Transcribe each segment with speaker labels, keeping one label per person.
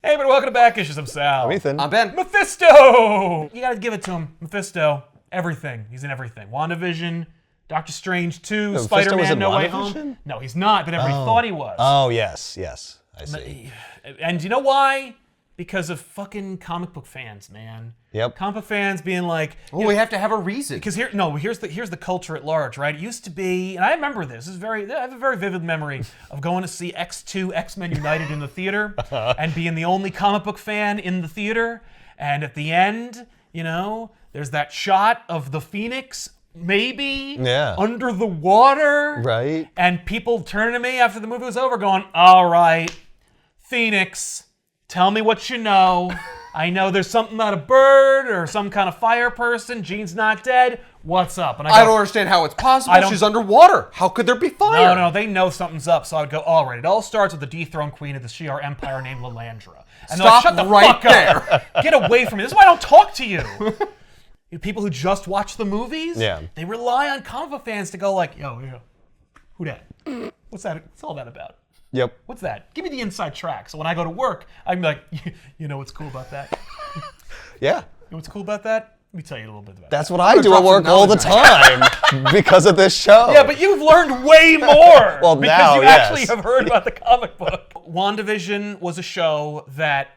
Speaker 1: Hey, but welcome back, Issues. I'm Sal.
Speaker 2: I'm Ethan.
Speaker 3: I'm Ben.
Speaker 1: Mephisto! You gotta give it to him. Mephisto. Everything. He's in everything. Wandavision, Doctor Strange 2,
Speaker 2: Mephisto
Speaker 1: Spider-Man
Speaker 2: was in
Speaker 1: No Way
Speaker 2: WandaVision?
Speaker 1: Home. No, he's not, but everybody thought he was.
Speaker 2: Oh, yes. I see.
Speaker 1: And you know why? Because of fucking comic book fans, man.
Speaker 2: Yep.
Speaker 1: Comic book fans being like...
Speaker 3: Well, we have to have a reason.
Speaker 1: Because here's the culture at large, right? It used to be, and I remember this. I have a very vivid memory of going to see X2, X-Men United in the theater, and being the only comic book fan in the theater. And at the end, there's that shot of the Phoenix, maybe under the water,
Speaker 2: Right.
Speaker 1: And people turning to me after the movie was over, going, "All right, Phoenix, tell me what you know." I know there's something about a bird or some kind of fire person. Jean's not dead. What's up? And
Speaker 3: I don't understand how it's possible. She's underwater. How could there be fire?
Speaker 1: No, they know something's up. So I would go, all right, it all starts with the dethroned queen of the Shi'ar Empire named Lilandra. And
Speaker 3: Stop
Speaker 1: shut the
Speaker 3: right
Speaker 1: fuck
Speaker 3: there.
Speaker 1: Up. Get away from me. This is why I don't talk to you. People who just watch the movies, they rely on comic book fans to go like, yo, who that? What's that? What's all that about?
Speaker 2: Yep.
Speaker 1: What's that? Give me the inside track. So when I go to work, I'm like, you know what's cool about that?
Speaker 2: Yeah.
Speaker 1: You know what's cool about that? Let me tell you a little bit about
Speaker 2: That's what I do at work all the time because of this show.
Speaker 1: Yeah, but you've learned way more
Speaker 2: Well,
Speaker 1: because
Speaker 2: now,
Speaker 1: you
Speaker 2: yes.
Speaker 1: actually have heard about the comic book. WandaVision was a show that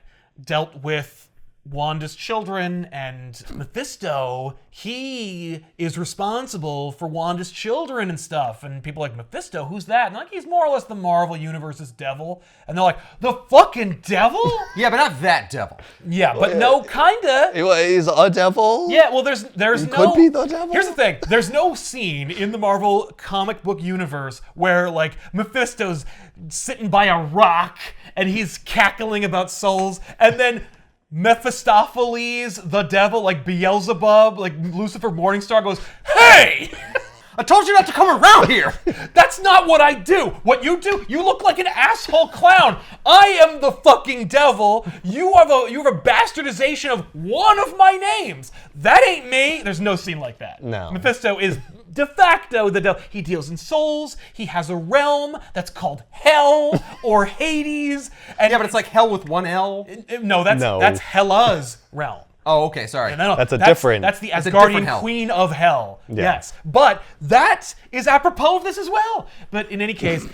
Speaker 1: dealt with Wanda's children, and Mephisto, he is responsible for Wanda's children and stuff. And people are like, Mephisto, who's that? And like, he's more or less the Marvel Universe's devil. And they're like, the fucking devil?
Speaker 3: Yeah, but not that devil.
Speaker 1: Yeah, but no, kinda.
Speaker 2: He's a devil?
Speaker 1: Yeah, well, there's
Speaker 2: He
Speaker 1: no...
Speaker 2: could be the devil?
Speaker 1: Here's the thing. There's no scene in the Marvel comic book universe where, like, Mephisto's sitting by a rock and he's cackling about souls, and then Mephistopheles, the devil, like Beelzebub, like Lucifer Morningstar goes, "Hey!
Speaker 3: I told you not to come around here."
Speaker 1: That's not what I do. What you do, you look like an asshole clown. I am the fucking devil. You have a bastardization of one of my names. That ain't me. There's no scene like that.
Speaker 2: No.
Speaker 1: Mephisto is de facto the devil. He deals in souls. He has a realm that's called Hell or Hades. And
Speaker 3: Yeah, but it's like hell with one L.
Speaker 1: no, that's Hela's realm.
Speaker 3: Oh, okay, sorry.
Speaker 1: No,
Speaker 2: That's different.
Speaker 1: That's the
Speaker 3: That's a different
Speaker 1: Asgardian
Speaker 3: hell.
Speaker 1: queen of hell.
Speaker 2: Yeah.
Speaker 1: Yes, but that is apropos of this as well. But in any case,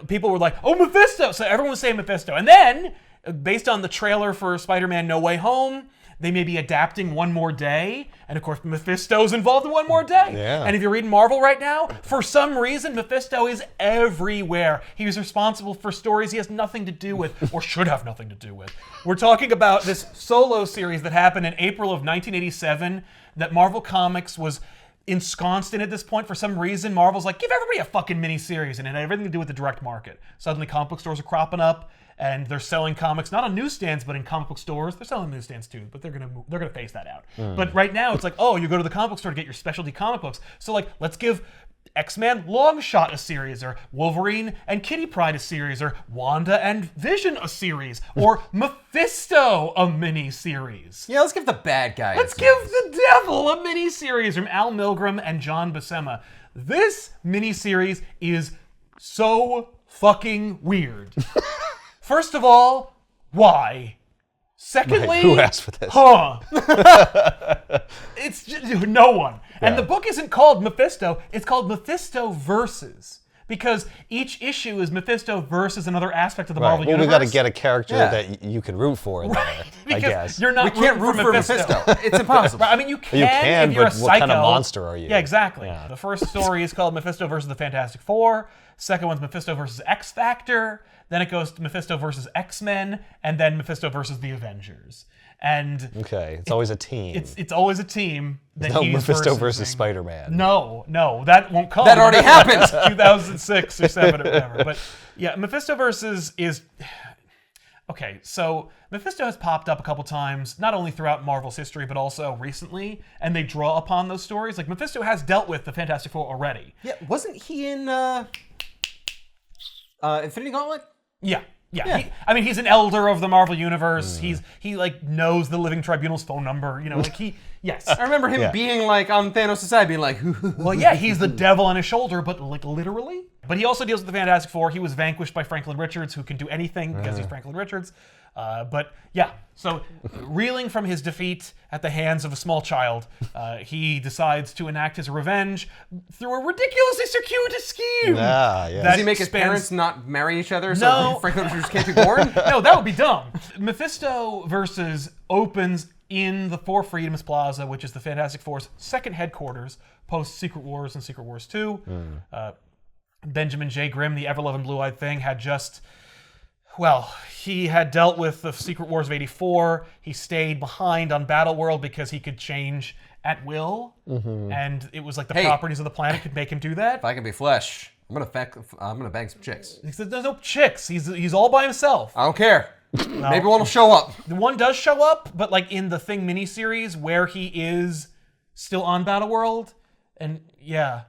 Speaker 1: people were like, "Oh, Mephisto!" So everyone was saying Mephisto, and then based on the trailer for Spider-Man: No Way Home, they may be adapting One More Day, and of course Mephisto's involved in One More Day.
Speaker 2: Yeah.
Speaker 1: And if you're reading Marvel right now, for some reason Mephisto is everywhere. He's responsible for stories he has nothing to do with, or should have nothing to do with. We're talking about this solo series that happened in April of 1987 that Marvel Comics was ensconced in at this point. For some reason, Marvel's like, give everybody a fucking mini-series, and it had everything to do with the direct market. Suddenly comic book stores are cropping up, and they're selling comics not on newsstands, but in comic book stores. They're selling newsstands too, but they're gonna phase that out. But right now, it's like, oh, you go to the comic book store to get your specialty comic books. So like, let's give X-Men Long Shot a series, or Wolverine and Kitty Pryde a series, or Wanda and Vision a series, or Mephisto a mini-series.
Speaker 3: Yeah, let's give the bad guy.
Speaker 1: Let's give the devil a mini-series from Al Milgrom and John Buscema. This mini-series is so fucking weird. First of all, why? Secondly,
Speaker 2: Right, who asked for this?
Speaker 1: It's just no one. And the book isn't called Mephisto, it's called Mephisto Versus. Because each issue is Mephisto versus another aspect of the Marvel
Speaker 2: Well, we
Speaker 1: Universe.
Speaker 2: got to get a character
Speaker 3: Yeah.
Speaker 2: that you can root for in there, I
Speaker 1: Because
Speaker 2: guess.
Speaker 1: you're not
Speaker 3: We can't root for Mephisto. It's impossible.
Speaker 1: Right, I mean, you can if you're
Speaker 2: but
Speaker 1: a
Speaker 2: what
Speaker 1: psycho.
Speaker 2: kind of monster are you?
Speaker 1: Yeah, exactly.
Speaker 2: Yeah.
Speaker 1: The first story is called Mephisto versus the Fantastic Four. Second one's Mephisto versus X Factor. Then it goes to Mephisto versus X-Men, and then Mephisto versus the Avengers. And
Speaker 2: Okay, it's always a team.
Speaker 1: it's always a team that
Speaker 2: no
Speaker 1: he's
Speaker 2: Mephisto
Speaker 1: versing.
Speaker 2: versus Spider-Man.
Speaker 1: No, that won't come.
Speaker 3: That already happened.
Speaker 1: 2006 or 7 or whatever. But yeah, Mephisto versus is... Okay, so Mephisto has popped up a couple times, not only throughout Marvel's history, but also recently, and they draw upon those stories. Like, Mephisto has dealt with the Fantastic Four already.
Speaker 3: Yeah, wasn't he in Infinity Gauntlet?
Speaker 1: Yeah. He's an elder of the Marvel Universe. He knows the Living Tribunal's phone number. Yes.
Speaker 3: I remember him being like on Thanos' side, being like,
Speaker 1: Well, yeah, he's the devil on his shoulder, but like literally. But he also deals with the Fantastic Four. He was vanquished by Franklin Richards, who can do anything because he's Franklin Richards. But yeah, so reeling from his defeat at the hands of a small child, he decides to enact his revenge through a ridiculously circuitous scheme.
Speaker 2: Yeah.
Speaker 3: Does he make his parents not marry each other
Speaker 1: No.
Speaker 3: so Franklin Richards can't be born?
Speaker 1: No, that would be dumb. Mephisto versus opens in the Four Freedoms Plaza, which is the Fantastic Four's second headquarters post Secret Wars and Secret Wars 2. Benjamin J. Grimm, the ever-loving blue-eyed thing, had just... Well, he had dealt with the Secret Wars of 84. He stayed behind on Battleworld because he could change at will. And it was like the properties of the planet could make him do that.
Speaker 3: If I can be flesh, I'm gonna bang some chicks.
Speaker 1: He said, there's no chicks. He's all by himself.
Speaker 3: I don't care. Maybe one will show up.
Speaker 1: The one does show up, but like in the Thing miniseries where he is still on Battleworld. And yeah,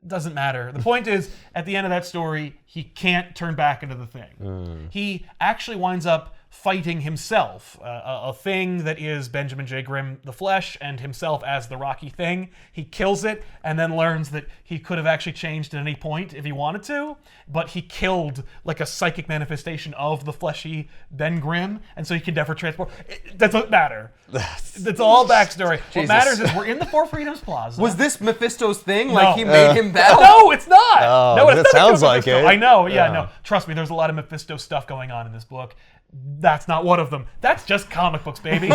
Speaker 1: it doesn't matter. The point is, at the end of that story, he can't turn back into the Thing. He actually winds up fighting himself, a thing that is Benjamin J. Grimm, the Flesh, and himself as the Rocky Thing. He kills it and then learns that he could have actually changed at any point if he wanted to, but he killed like a psychic manifestation of the fleshy Ben Grimm, and so he can never transform. That doesn't matter. That's all backstory. What matters is we're in the Four Freedoms Plaza.
Speaker 3: Was this Mephisto's thing?
Speaker 1: No.
Speaker 3: Like he made him battle?
Speaker 1: No, it's not. No, it's
Speaker 2: that
Speaker 1: nothing to do
Speaker 2: sounds
Speaker 1: with
Speaker 2: like
Speaker 1: Mephisto.
Speaker 2: it.
Speaker 1: I know. Yeah, no. Trust me, there's a lot of Mephisto stuff going on in this book. That's not one of them. That's just comic books, baby.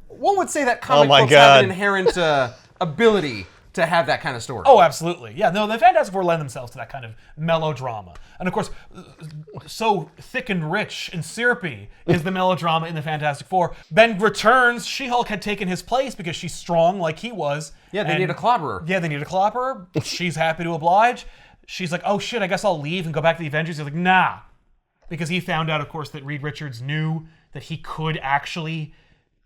Speaker 3: One would say that comic books have an inherent ability to have that kind of story.
Speaker 1: Oh, absolutely. Yeah, no, the Fantastic Four lend themselves to that kind of melodrama. And of course, so thick and rich and syrupy is the melodrama in the Fantastic Four. Ben returns. She-Hulk had taken his place because she's strong like he was.
Speaker 3: Yeah, they need a clobberer.
Speaker 1: Yeah, they need a clobberer. She's happy to oblige. She's like, oh shit, I guess I'll leave and go back to the Avengers. He's like, nah. Because he found out, of course, that Reed Richards knew that he could actually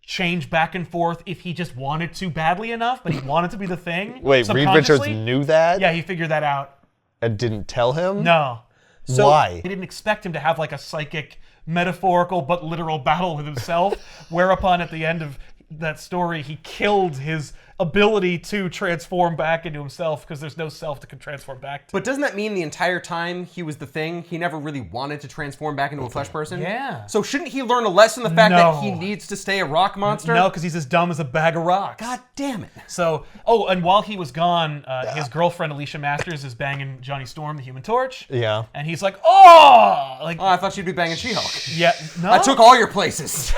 Speaker 1: change back and forth if he just wanted to badly enough, but he wanted to be the Thing.
Speaker 2: Wait, Reed Richards knew that?
Speaker 1: Yeah, he figured that out.
Speaker 2: And didn't tell him?
Speaker 1: No. So
Speaker 2: Why?
Speaker 1: He didn't expect him to have like a psychic, metaphorical, but literal battle with himself, whereupon at the end of that story, he killed his ability to transform back into himself because there's no self to transform back to.
Speaker 3: But doesn't that mean the entire time he was the Thing, he never really wanted to transform back into a flesh person?
Speaker 1: Yeah.
Speaker 3: So shouldn't he learn a lesson the fact that he needs to stay a rock monster?
Speaker 1: No, because he's as dumb as a bag of rocks.
Speaker 3: God damn it.
Speaker 1: So, and while he was gone, his girlfriend Alicia Masters is banging Johnny Storm, the Human Torch.
Speaker 2: Yeah.
Speaker 1: And he's like, oh! Like,
Speaker 3: I thought she'd be banging She-Hulk.
Speaker 1: yeah, no.
Speaker 3: I took all your places.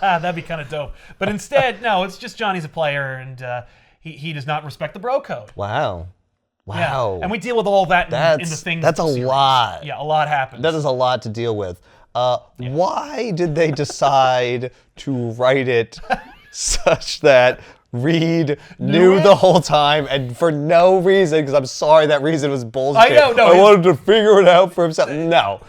Speaker 1: That'd be kind of dope. But instead, no, it's just Johnny's a player, and he does not respect the bro code.
Speaker 2: Wow.
Speaker 1: Yeah. And we deal with all that in the Thing
Speaker 2: That's a
Speaker 1: series.
Speaker 2: lot.
Speaker 1: Yeah, a lot happens.
Speaker 2: That is a lot to deal with. Why did they decide to write it such that Reed knew the whole time and for no reason, because I'm sorry that reason was bullshit.
Speaker 1: I know, no.
Speaker 2: I wanted to figure it out for himself. No.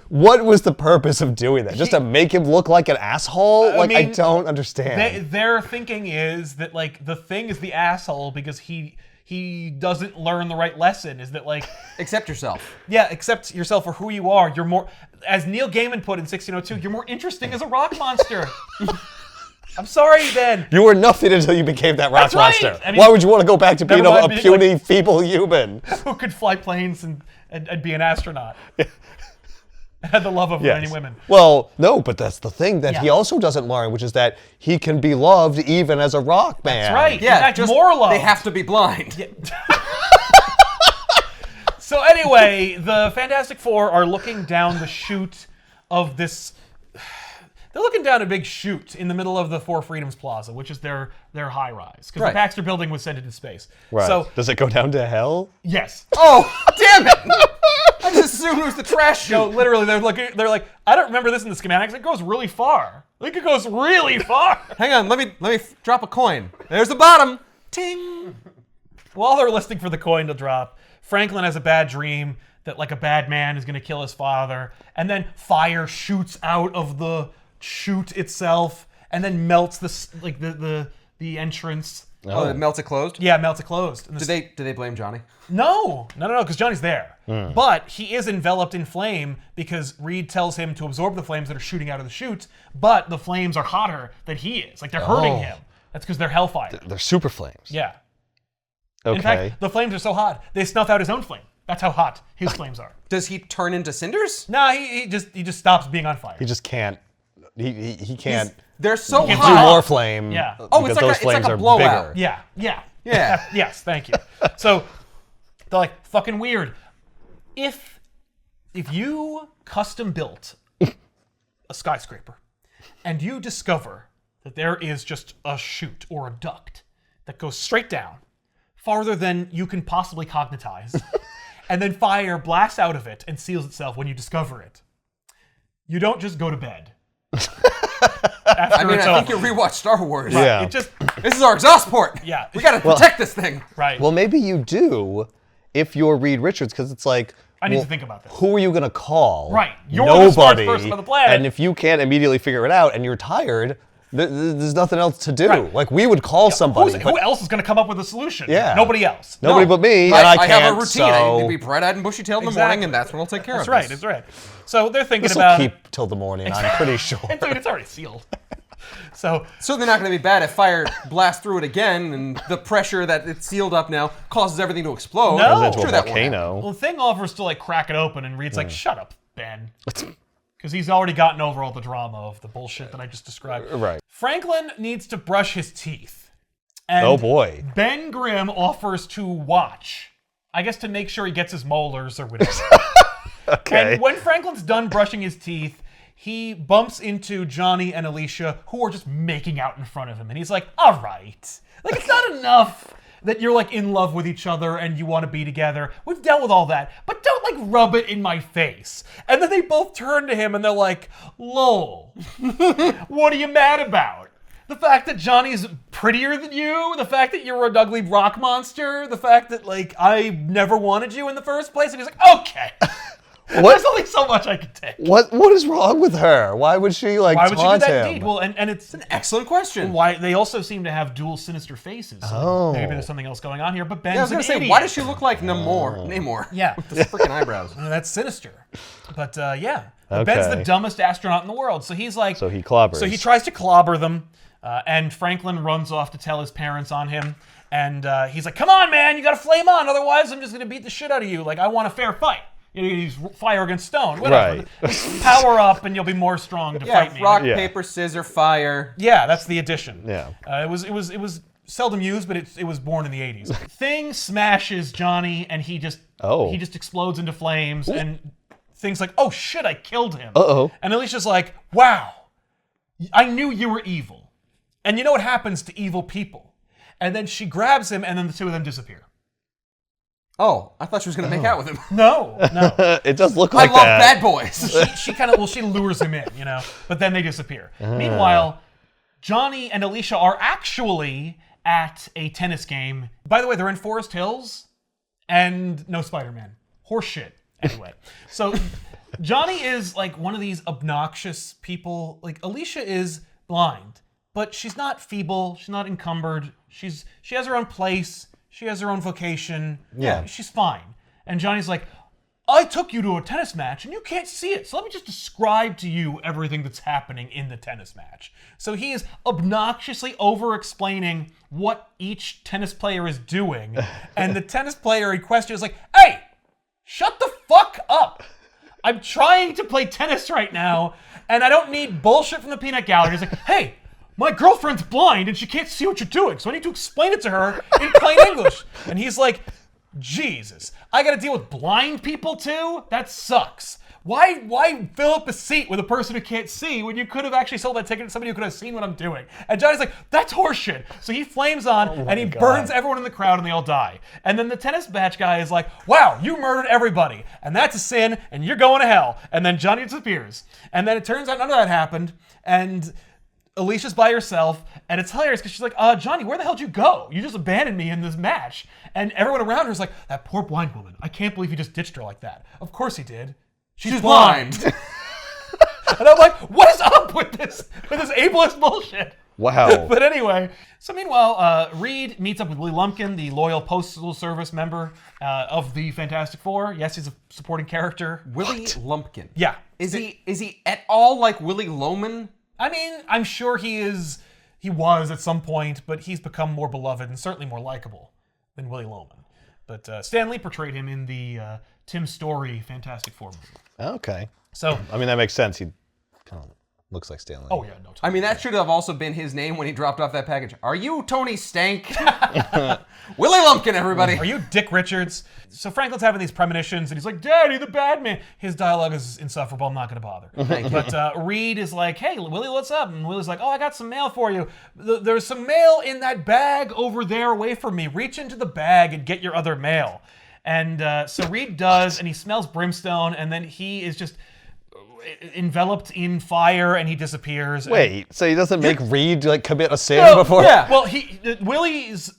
Speaker 2: What was the purpose of doing that? Just to make him look like an asshole? I don't understand.
Speaker 1: Their thinking is that, like, the Thing is the asshole because he doesn't learn the right lesson. Is that, like...
Speaker 3: Accept yourself.
Speaker 1: Yeah, accept yourself for who you are. You're more... As Neil Gaiman put in 1602, you're more interesting as a rock monster. I'm sorry, Ben.
Speaker 2: You were nothing until you became that rock
Speaker 1: That's right.
Speaker 2: monster.
Speaker 1: I mean,
Speaker 2: why would you want to go back to being a puny,
Speaker 1: like,
Speaker 2: feeble human?
Speaker 1: Who could fly planes and be an astronaut. Had the love of many women.
Speaker 2: Well, no, but that's the thing that he also doesn't learn, which is that he can be loved even as a rock man.
Speaker 1: That's right.
Speaker 3: Yeah,
Speaker 1: in fact,
Speaker 3: just
Speaker 1: more loved.
Speaker 3: They have to be blind.
Speaker 1: Yeah. So anyway, the Fantastic Four are looking down the chute of this... They're looking down a big chute in the middle of the Four Freedoms Plaza, which is their high-rise, because the Baxter Building was sent into space.
Speaker 2: Right.
Speaker 1: So,
Speaker 2: does it go down to hell?
Speaker 1: yes.
Speaker 3: Oh, damn it! I just assumed it was the trash chute.
Speaker 1: No, literally, they're like, I don't remember this in the schematics. It goes really far. Like, it goes really far.
Speaker 3: Hang on, let me drop a coin. There's the bottom. Ting.
Speaker 1: While they're listening for the coin to drop, Franklin has a bad dream that, like, a bad man is going to kill his father, and then fire shoots out of the chute itself, and then melts the entrance.
Speaker 3: Oh, it melts it closed?
Speaker 1: Yeah, it melts it closed. And
Speaker 3: Did they blame Johnny?
Speaker 1: No, because Johnny's there. But he is enveloped in flame because Reed tells him to absorb the flames that are shooting out of the chute, but the flames are hotter than he is. Like, they're hurting him. That's because they're hellfire.
Speaker 2: They're super flames.
Speaker 1: Yeah.
Speaker 2: Okay.
Speaker 1: In fact, the flames are so hot, they snuff out his own flame. That's how hot his flames are.
Speaker 3: Does he turn into cinders?
Speaker 1: Nah, he just stops being on fire.
Speaker 2: He just can't. He can't.
Speaker 3: They're so
Speaker 2: do
Speaker 3: hot.
Speaker 2: more flame.
Speaker 1: Yeah.
Speaker 3: Oh,
Speaker 2: because
Speaker 3: it's like
Speaker 2: those
Speaker 3: it's
Speaker 2: flames
Speaker 3: like a
Speaker 2: are
Speaker 3: blowout.
Speaker 2: bigger.
Speaker 1: Yeah.
Speaker 3: Yeah.
Speaker 1: Yes, thank you. So they're like, fucking weird. If you custom built a skyscraper and you discover that there is just a chute or a duct that goes straight down, farther than you can possibly cognitize, and then fire blasts out of it and seals itself when you discover it, you don't just go to bed.
Speaker 3: I think you rewatched Star Wars.
Speaker 1: Right.
Speaker 2: Yeah.
Speaker 3: This is our exhaust port.
Speaker 1: Yeah.
Speaker 3: We gotta protect this thing.
Speaker 1: Right.
Speaker 2: Well, maybe you do if you're Reed Richards, because it's like,
Speaker 1: I need to think about this.
Speaker 2: Who are you going to call?
Speaker 1: Right. You're the smartest
Speaker 2: Nobody.
Speaker 1: person on the planet.
Speaker 2: And if you can't immediately figure it out and you're tired, there's nothing else to do.
Speaker 1: Right.
Speaker 2: Like, we would call somebody.
Speaker 1: Who else is going to come up with a solution?
Speaker 2: Yeah.
Speaker 1: Nobody else.
Speaker 2: Nobody but me, and
Speaker 3: I
Speaker 2: can't,
Speaker 3: have a routine.
Speaker 2: so...
Speaker 3: I need to be bright-eyed and bushy-tailed in the morning,
Speaker 1: Exactly.
Speaker 3: and that's when I'll take care
Speaker 1: That's
Speaker 3: of
Speaker 1: right.
Speaker 3: this.
Speaker 1: That's right. So they're thinking
Speaker 2: This will
Speaker 1: about
Speaker 2: keep till the morning, I'm pretty sure.
Speaker 1: And dude, it's already sealed. So
Speaker 3: Certainly not going to be bad if fire blasts through it again, and the pressure that it's sealed up now causes everything to explode.
Speaker 1: No.
Speaker 2: Turns into
Speaker 3: Sure,
Speaker 2: a
Speaker 3: that won't happen.
Speaker 2: volcano.
Speaker 1: well, the thing offers to like crack it open, and Reed's like, "Shut up, Ben," because he's already gotten over all the drama of the bullshit that I just described.
Speaker 2: Right.
Speaker 1: Franklin needs to brush his teeth. And
Speaker 2: Oh, boy.
Speaker 1: Ben Grimm offers to watch. I guess to make sure he gets his molars or whatever.
Speaker 2: Okay.
Speaker 1: And when Franklin's done brushing his teeth, he bumps into Johnny and Alicia, who are just making out in front of him. And he's like, all right. Like, it's not enough that you're, like, in love with each other and you want to be together. We've dealt with all that. But don't, like, rub it in my face. And then they both turn to him and they're like, lol. What are you mad about? The fact that Johnny's prettier than you? The fact that you're an ugly rock monster? The fact that, like, I never wanted you in the first place? And he's like, okay. There's only so much I can take.
Speaker 2: What is wrong with her? Why would she, like,
Speaker 1: Why would you do
Speaker 2: taunt
Speaker 1: that
Speaker 2: him?
Speaker 1: deed? Well, and it's an
Speaker 3: Excellent question.
Speaker 1: why they also seem to have dual sinister faces. So maybe there's something else going on here. But Ben's
Speaker 3: Yeah, I was going to
Speaker 1: an
Speaker 3: say,
Speaker 1: idiot.
Speaker 3: why does she look like Namor?
Speaker 1: Yeah.
Speaker 3: With the freaking eyebrows.
Speaker 1: That's sinister. But yeah, but Ben's the
Speaker 2: Okay.
Speaker 1: dumbest astronaut in the world. So he's like,
Speaker 2: So he clobbers.
Speaker 1: So he tries to clobber them, and Franklin runs off to tell his parents on him. And he's like, "Come on, man, you got to flame on, otherwise I'm just gonna beat the shit out of you. Like I want a fair fight. You know, use fire against stone. Whatever.
Speaker 2: Right.
Speaker 1: Just power up, and you'll be more strong to fight me."
Speaker 3: Rock,
Speaker 2: Yeah.
Speaker 3: paper, scissors, fire.
Speaker 1: Yeah, that's the addition.
Speaker 2: Yeah.
Speaker 1: It was seldom used, but it was born in the 80s. Thing smashes Johnny, and he just explodes into flames, and Thing's like, "Oh shit, I killed him."
Speaker 2: Uh-oh.
Speaker 1: And Alicia's like, "Wow, I knew you were evil." And you know what happens to evil people? And then she grabs him, and then the two of them disappear.
Speaker 3: Oh, I thought she was going to make out with him.
Speaker 1: No.
Speaker 2: It does look
Speaker 3: I
Speaker 2: like
Speaker 3: love
Speaker 2: that.
Speaker 3: bad boys.
Speaker 1: She lures him in, you know, but then they disappear. Meanwhile, Johnny and Alicia are actually at a tennis game. By the way, they're in Forest Hills and no Spider-Man. Horseshit. Anyway, so Johnny is like one of these obnoxious people. Like Alicia is blind, but she's not feeble. She's not encumbered. She has her own place. She has her own vocation.
Speaker 2: Yeah.
Speaker 1: She's fine. And Johnny's like, I took you to a tennis match and you can't see it. So let me just describe to you everything that's happening in the tennis match. So he is obnoxiously over-explaining what each tennis player is doing. And the tennis player in question is like, hey, shut the fuck up. I'm trying to play tennis right now and I don't need bullshit from the peanut gallery. He's like, hey, my girlfriend's blind and she can't see what you're doing, so I need to explain it to her in plain English. And he's like, Jesus, I gotta deal with blind people too? That sucks. Why fill up a seat with a person who can't see when you could have actually sold that ticket to somebody who could have seen what I'm doing? And Johnny's like, that's horseshit. So he flames on and he burns everyone in the crowd and they all die. And then the tennis match guy is like, wow, you murdered everybody. And that's a sin and you're going to hell. And then Johnny disappears. And then it turns out none of that happened. And Alicia's by herself, and it's hilarious because she's like, Johnny, where the hell did you go? You just abandoned me in this match. And everyone around her is like, that poor blind woman. I can't believe he just ditched her like that. Of course he did. She's blind. And I'm like, what is up with this ableist bullshit?
Speaker 2: Wow.
Speaker 1: But anyway, so meanwhile, Reed meets up with Willie Lumpkin, the loyal Postal Service member of the Fantastic Four. Yes, he's a supporting character.
Speaker 3: Willie Lumpkin.
Speaker 1: Yeah.
Speaker 3: Is he at all like Willie Loman?
Speaker 1: I mean, I'm sure he was at some point, but he's become more beloved and certainly more likable than Willie Loman. But Stan Lee portrayed him in the Tim Story Fantastic Four movie.
Speaker 2: Okay.
Speaker 1: So
Speaker 2: I mean, that makes sense. He kind of looks like Stan Lee.
Speaker 1: oh yeah, no. Totally.
Speaker 3: I mean, that should have also been his name when he dropped off that package. Are you Tony Stank? Willie Lumpkin, everybody.
Speaker 1: Are you Dick Richards? So Franklin's having these premonitions, and he's like, Daddy, the bad man. His dialogue is insufferable. I'm not going to bother. But Reed is like, hey, Willie, what's up? And Willie's like, oh, I got some mail for you. There's some mail in that bag over there away from me. Reach into the bag and get your other mail. And so Reed does, and he smells brimstone, and then he is just enveloped in fire, and he disappears.
Speaker 2: Wait, so he doesn't make Reed like commit a sin before?
Speaker 3: Yeah.
Speaker 1: Well, Willie's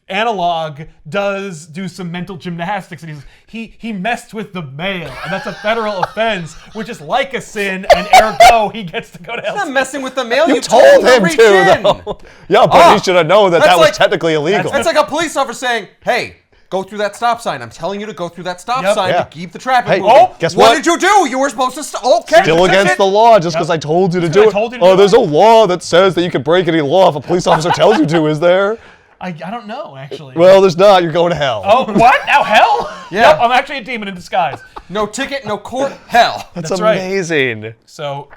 Speaker 1: analog does do some mental gymnastics, and he messed with the mail, and that's a federal offense, which is like a sin, and ergo he gets to go to hell.
Speaker 3: He's not messing with the mail.
Speaker 2: You told him
Speaker 3: reach
Speaker 2: to,
Speaker 3: in.
Speaker 2: though. Yeah, but he should have known that
Speaker 3: That's
Speaker 2: was
Speaker 3: like-
Speaker 2: technically illegal.
Speaker 3: That's like a police officer saying, hey, go through that stop sign. I'm telling you to go through that stop sign
Speaker 2: Yeah.
Speaker 3: to keep the traffic
Speaker 2: Hey,
Speaker 3: moving.
Speaker 2: oh, guess
Speaker 3: what
Speaker 2: what?
Speaker 3: did you do? You were supposed to Okay.
Speaker 2: Still against the law just because I told you to do
Speaker 1: I
Speaker 2: it.
Speaker 1: told you to
Speaker 2: Oh,
Speaker 1: do
Speaker 2: there's
Speaker 1: it.
Speaker 2: no law that says that you can break any law if a police officer tells you to, is there?
Speaker 1: I don't know, actually.
Speaker 2: Well, there's not. You're going to hell.
Speaker 1: Oh, what? Now hell?
Speaker 3: Yeah.
Speaker 1: Nope, I'm actually a demon in disguise.
Speaker 3: No ticket, no court, hell.
Speaker 2: That's
Speaker 1: right.
Speaker 2: amazing.
Speaker 1: So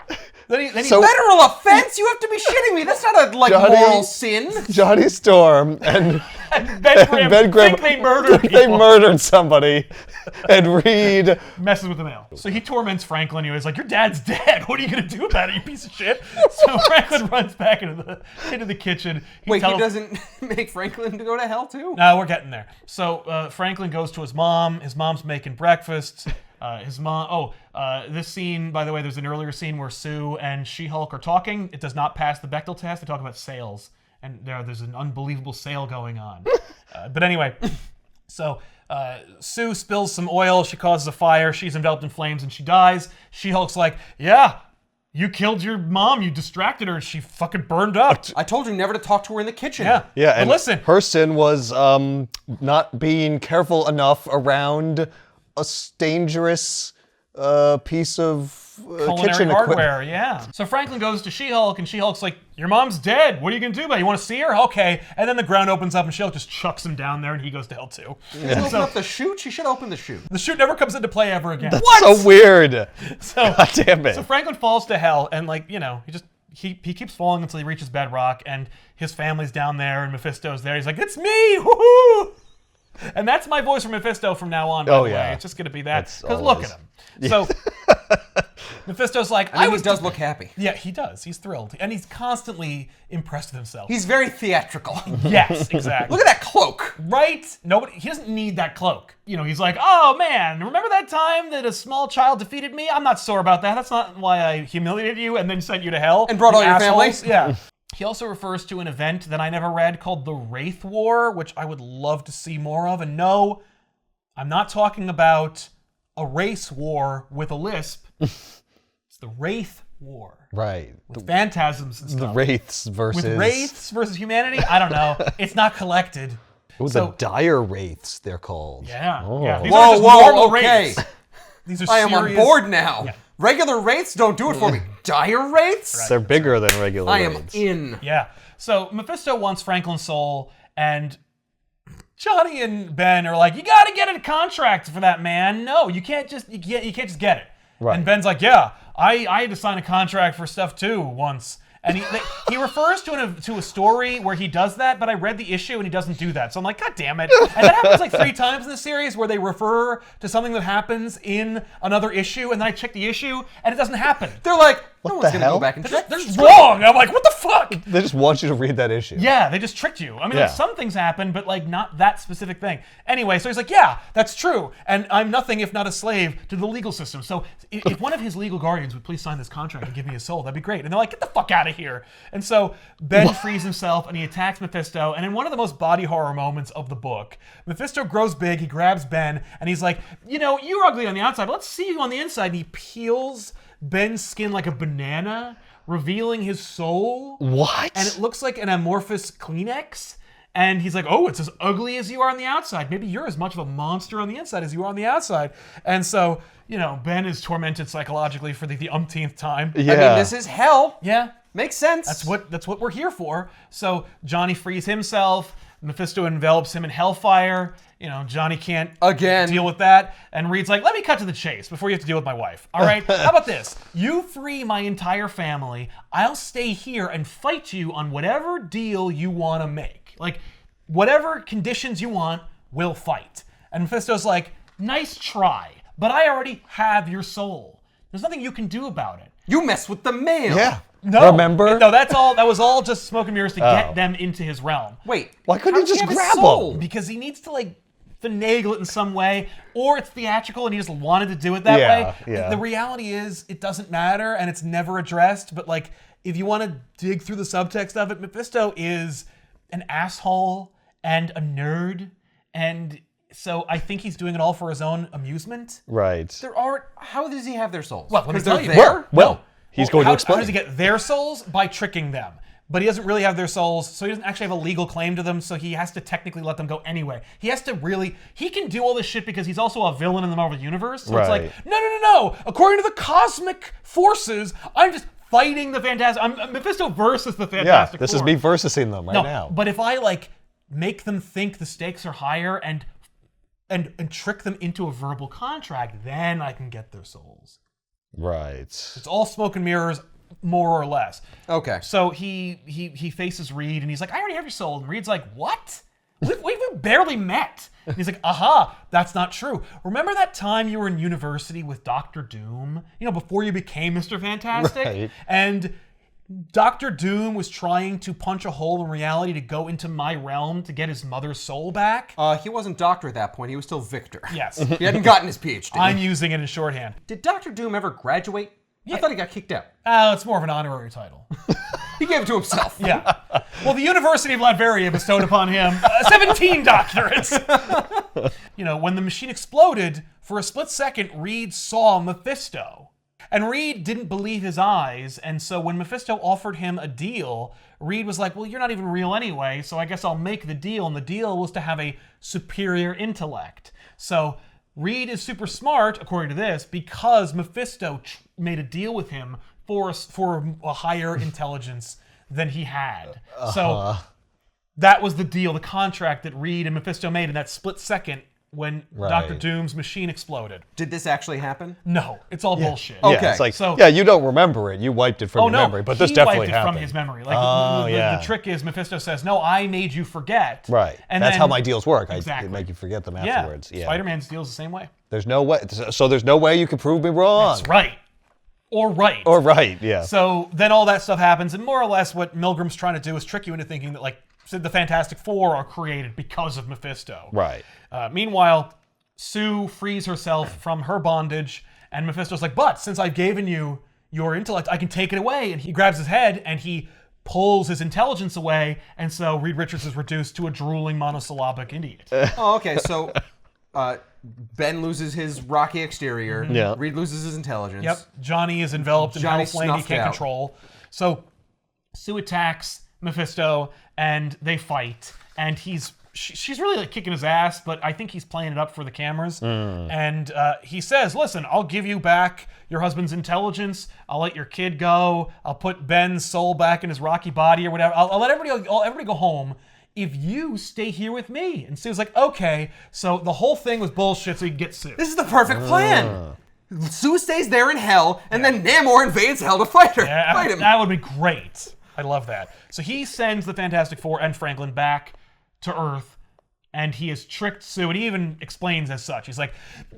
Speaker 1: then he
Speaker 2: So-
Speaker 3: Federal offense? You have to be shitting me. That's not a
Speaker 2: Johnny-
Speaker 3: moral sin.
Speaker 2: Johnny Storm and
Speaker 1: Ben Grimm
Speaker 2: Ben Grimm
Speaker 1: think they murdered
Speaker 2: they
Speaker 1: people.
Speaker 2: murdered somebody, and Reed.
Speaker 1: Messes with the mail. So he torments Franklin. He was like, your dad's dead. What are you going to do about it, you piece of shit? So Franklin runs back into the kitchen.
Speaker 3: Wait, he doesn't make Franklin to go to hell too?
Speaker 1: No, we're getting there. So Franklin goes to his mom. His mom's making breakfast. His mom. This scene, by the way, there's an earlier scene where Sue and She-Hulk are talking. It does not pass the Bechdel test. They talk about sales, and there's an unbelievable sale going on. But anyway, so Sue spills some oil. She causes a fire. She's enveloped in flames, and she dies. She-Hulk's like, yeah. You killed your mom. You distracted her. She fucking burned up.
Speaker 3: I told you never to talk to her in the kitchen.
Speaker 1: Yeah.
Speaker 2: Yeah,
Speaker 1: But
Speaker 2: and
Speaker 1: listen.
Speaker 2: her sin was not being careful enough around a dangerous piece of
Speaker 1: Culinary
Speaker 2: kitchen
Speaker 1: hardware,
Speaker 2: equipment.
Speaker 1: yeah. So Franklin goes to She-Hulk, and She-Hulk's like, your mom's dead. What are you going to do about it? You want to see her? Okay. And then the ground opens up, and She-Hulk just chucks him down there, and he goes to hell, too.
Speaker 3: Open up the chute? She should open the chute.
Speaker 1: The chute never comes into play ever again.
Speaker 2: That's so weird.
Speaker 1: So,
Speaker 2: God damn it.
Speaker 1: so Franklin falls to hell, and, like, you know, he keeps falling until he reaches bedrock, and his family's down there, and Mephisto's there. He's like, it's me! Woohoo! And that's my voice for Mephisto from now on, by the way. It's just going to be that.
Speaker 2: That's
Speaker 1: Because look
Speaker 2: always-
Speaker 1: at him. So Mephisto's like,
Speaker 3: I mean, he does look happy.
Speaker 1: Yeah, he does. He's thrilled. And he's constantly impressed with himself.
Speaker 3: He's very theatrical.
Speaker 1: Yes, exactly.
Speaker 3: Look at that cloak.
Speaker 1: Right? He doesn't need that cloak. You know, he's like, oh man, remember that time that a small child defeated me? I'm not sore about that. That's not why I humiliated you and then sent you to hell.
Speaker 3: And brought
Speaker 1: you
Speaker 3: all your family?
Speaker 1: assholes." Yeah. He also refers to an event that I never read called the Wraith War, which I would love to see more of. And no, I'm not talking about a race war with a lisp. It's the Wraith War.
Speaker 2: Right.
Speaker 1: With phantasms and stuff.
Speaker 2: The Wraiths versus...
Speaker 1: With wraiths versus humanity? I don't know. It's not collected.
Speaker 2: Ooh,
Speaker 1: So-
Speaker 2: the dire Wraiths, they're called.
Speaker 1: Yeah.
Speaker 2: Oh.
Speaker 1: Yeah. These aren't just
Speaker 3: Whoa,
Speaker 1: normal
Speaker 3: okay.
Speaker 1: wraiths. These are
Speaker 3: I am on
Speaker 1: serious-
Speaker 3: board now.
Speaker 1: Yeah.
Speaker 3: Regular wraiths don't do it for me. Dire wraiths?
Speaker 2: They're bigger than regular
Speaker 3: I am
Speaker 2: Wraiths.
Speaker 3: in.
Speaker 1: Yeah. So Mephisto wants Franklin's soul, and Johnny and Ben are like, "You got to get a contract for that, man. No, you can't just get it."
Speaker 2: Right.
Speaker 1: And Ben's like, "Yeah, I had to sign a contract for stuff too once." And he refers to a story where he does that, but I read the issue and he doesn't do that. So I'm like, God damn it. And that happens like 3 times in the series where they refer to something that happens in another issue, and then I check the issue and it doesn't happen.
Speaker 3: They're like, no
Speaker 2: What
Speaker 3: one's
Speaker 2: the
Speaker 3: going to
Speaker 2: hell?
Speaker 3: go back and check.
Speaker 1: They're just wrong. I'm like, what the fuck?
Speaker 2: They just want you to read that issue.
Speaker 1: Yeah, they just tricked you. I mean,
Speaker 2: Yeah.
Speaker 1: like, some things happen, but like not that specific thing. Anyway, so he's like, yeah, that's true. And I'm nothing if not a slave to the legal system. So if one of his legal guardians would please sign this contract and give me his soul, that'd be great. And they're like, get the fuck out of here. And so Ben frees himself and he attacks Mephisto. And in one of the most body horror moments of the book, Mephisto grows big, he grabs Ben, and he's like, you know, you're ugly on the outside, but let's see you on the inside. And he peels Ben's skin like a banana, revealing his soul.
Speaker 2: What?
Speaker 1: And it looks like an amorphous Kleenex. And he's like, oh, it's as ugly as you are on the outside. Maybe you're as much of a monster on the inside as you are on the outside. And so, you know, Ben is tormented psychologically for the umpteenth time.
Speaker 2: Yeah.
Speaker 3: I mean, this is hell.
Speaker 1: Yeah.
Speaker 3: Makes sense.
Speaker 1: That's what we're here for. So Johnny frees himself. Mephisto envelops him in hellfire. Johnny can't
Speaker 3: Again.
Speaker 1: deal with that. And Reed's like, let me cut to the chase before you have to deal with my wife. All right? How about this? You free my entire family. I'll stay here and fight you on whatever deal you want to make. Like, whatever conditions you want, we'll fight. And Mephisto's like, nice try, but I already have your soul. There's nothing you can do about it.
Speaker 3: You mess with the mail.
Speaker 2: Yeah.
Speaker 1: No.
Speaker 2: Remember?
Speaker 1: No, that was all just smoke and mirrors to get them into his realm.
Speaker 3: Wait.
Speaker 2: Why couldn't
Speaker 3: how
Speaker 2: he
Speaker 3: does
Speaker 2: just
Speaker 3: have his
Speaker 2: grab
Speaker 3: soul?
Speaker 2: him?
Speaker 1: Because he needs to, finagle it in some way, or it's theatrical and he just wanted to do it that
Speaker 2: Yeah,
Speaker 1: way.
Speaker 2: yeah.
Speaker 1: The reality is, it doesn't matter and it's never addressed, but, if you want to dig through the subtext of it, Mephisto is an asshole and a nerd, and so I think he's doing it all for his own amusement.
Speaker 2: Right.
Speaker 3: How does he have their souls?
Speaker 1: Well, let me
Speaker 3: Because
Speaker 1: tell
Speaker 3: they're
Speaker 1: you.
Speaker 3: there?
Speaker 2: Well, he's going to
Speaker 1: How
Speaker 2: explain.
Speaker 1: does he get their souls? By tricking them. But he doesn't really have their souls, so he doesn't actually have a legal claim to them, so he has to technically let them go anyway. He can do all this shit because he's also a villain in the Marvel Universe. So it's
Speaker 2: Right.
Speaker 1: like, no. According to the cosmic forces, I'm just fighting the Fantastic... I'm Mephisto versus the
Speaker 2: Yeah,
Speaker 1: Fantastic
Speaker 2: this
Speaker 1: Four.
Speaker 2: is me versusing them right now.
Speaker 1: But if I, make them think the stakes are higher and trick them into a verbal contract, then I can get their souls.
Speaker 2: Right.
Speaker 1: It's all smoke and mirrors, more or less.
Speaker 3: Okay.
Speaker 1: So he faces Reed and he's like, I already have your soul. And Reed's like, what? We've barely met. And he's like, aha, that's not true. Remember that time you were in university with Dr. Doom? Before you became Mr. Fantastic?
Speaker 2: Right.
Speaker 1: And Dr. Doom was trying to punch a hole in reality to go into my realm to get his mother's soul back?
Speaker 3: He wasn't Doctor at that point. He was still Victor.
Speaker 1: Yes.
Speaker 3: He hadn't gotten his PhD.
Speaker 1: I'm using it in shorthand.
Speaker 3: Did Dr. Doom ever graduate? I thought he got kicked out.
Speaker 1: It's more of an honorary title.
Speaker 3: He gave it to himself.
Speaker 1: Yeah. Well, the University of Latveria bestowed upon him 17 doctorates. When the machine exploded, for a split second, Reed saw Mephisto. And Reed didn't believe his eyes, and so when Mephisto offered him a deal, Reed was like, well, you're not even real anyway, so I guess I'll make the deal. And the deal was to have a superior intellect. So Reed is super smart, according to this, because Mephisto made a deal with him for a higher intelligence than he had. So that was the deal, the contract that Reed and Mephisto made in that split second when Dr. Doom's machine exploded.
Speaker 3: Did this actually happen?
Speaker 1: No, it's all bullshit.
Speaker 2: Yeah,
Speaker 3: Okay.
Speaker 2: it's like,
Speaker 1: So-
Speaker 2: you don't remember it. You wiped it from your memory, but this
Speaker 1: he
Speaker 2: definitely
Speaker 1: wiped it
Speaker 2: happened.
Speaker 1: from his memory. The trick is Mephisto says, no, I made you forget.
Speaker 2: Right.
Speaker 1: And
Speaker 2: that's
Speaker 1: then,
Speaker 2: how my deals work.
Speaker 1: Exactly.
Speaker 2: I make you forget them
Speaker 1: Yeah.
Speaker 2: afterwards. Yeah.
Speaker 1: Spider-Man's deal's the same way.
Speaker 2: There's no way. So there's no way you can prove me wrong.
Speaker 1: That's right. Or right.
Speaker 2: Or right, yeah.
Speaker 1: So then all that stuff happens, and more or less what Milgram's trying to do is trick you into thinking that, the Fantastic Four are created because of Mephisto.
Speaker 2: Right.
Speaker 1: Meanwhile, Sue frees herself from her bondage, and Mephisto's like, but since I've given you your intellect, I can take it away. And he grabs his head, and he pulls his intelligence away, and so Reed Richards is reduced to a drooling monosyllabic idiot.
Speaker 3: Oh, okay. So Ben loses his rocky exterior.
Speaker 2: Yeah.
Speaker 3: Reed loses his intelligence.
Speaker 1: Yep. Johnny is enveloped in
Speaker 3: Johnny's
Speaker 1: hell flame he
Speaker 3: snuffed
Speaker 1: can't
Speaker 3: out.
Speaker 1: control. So Sue attacks Mephisto, and they fight, and she's really kicking his ass, but I think he's playing it up for the cameras. And he says, listen, I'll give you back your husband's intelligence. I'll let your kid go. I'll put Ben's soul back in his rocky body or whatever. I'll let everybody go home if you stay here with me. And Sue's like, okay. So the whole thing was bullshit so he could get Sue.
Speaker 3: This is the perfect plan. Sue stays there in hell, and then Namor invades hell to fight her. Fight him.
Speaker 1: That would be great. I love that. So he sends the Fantastic Four and Franklin back to Earth, and he has tricked Sue, and he even explains as such. He's like,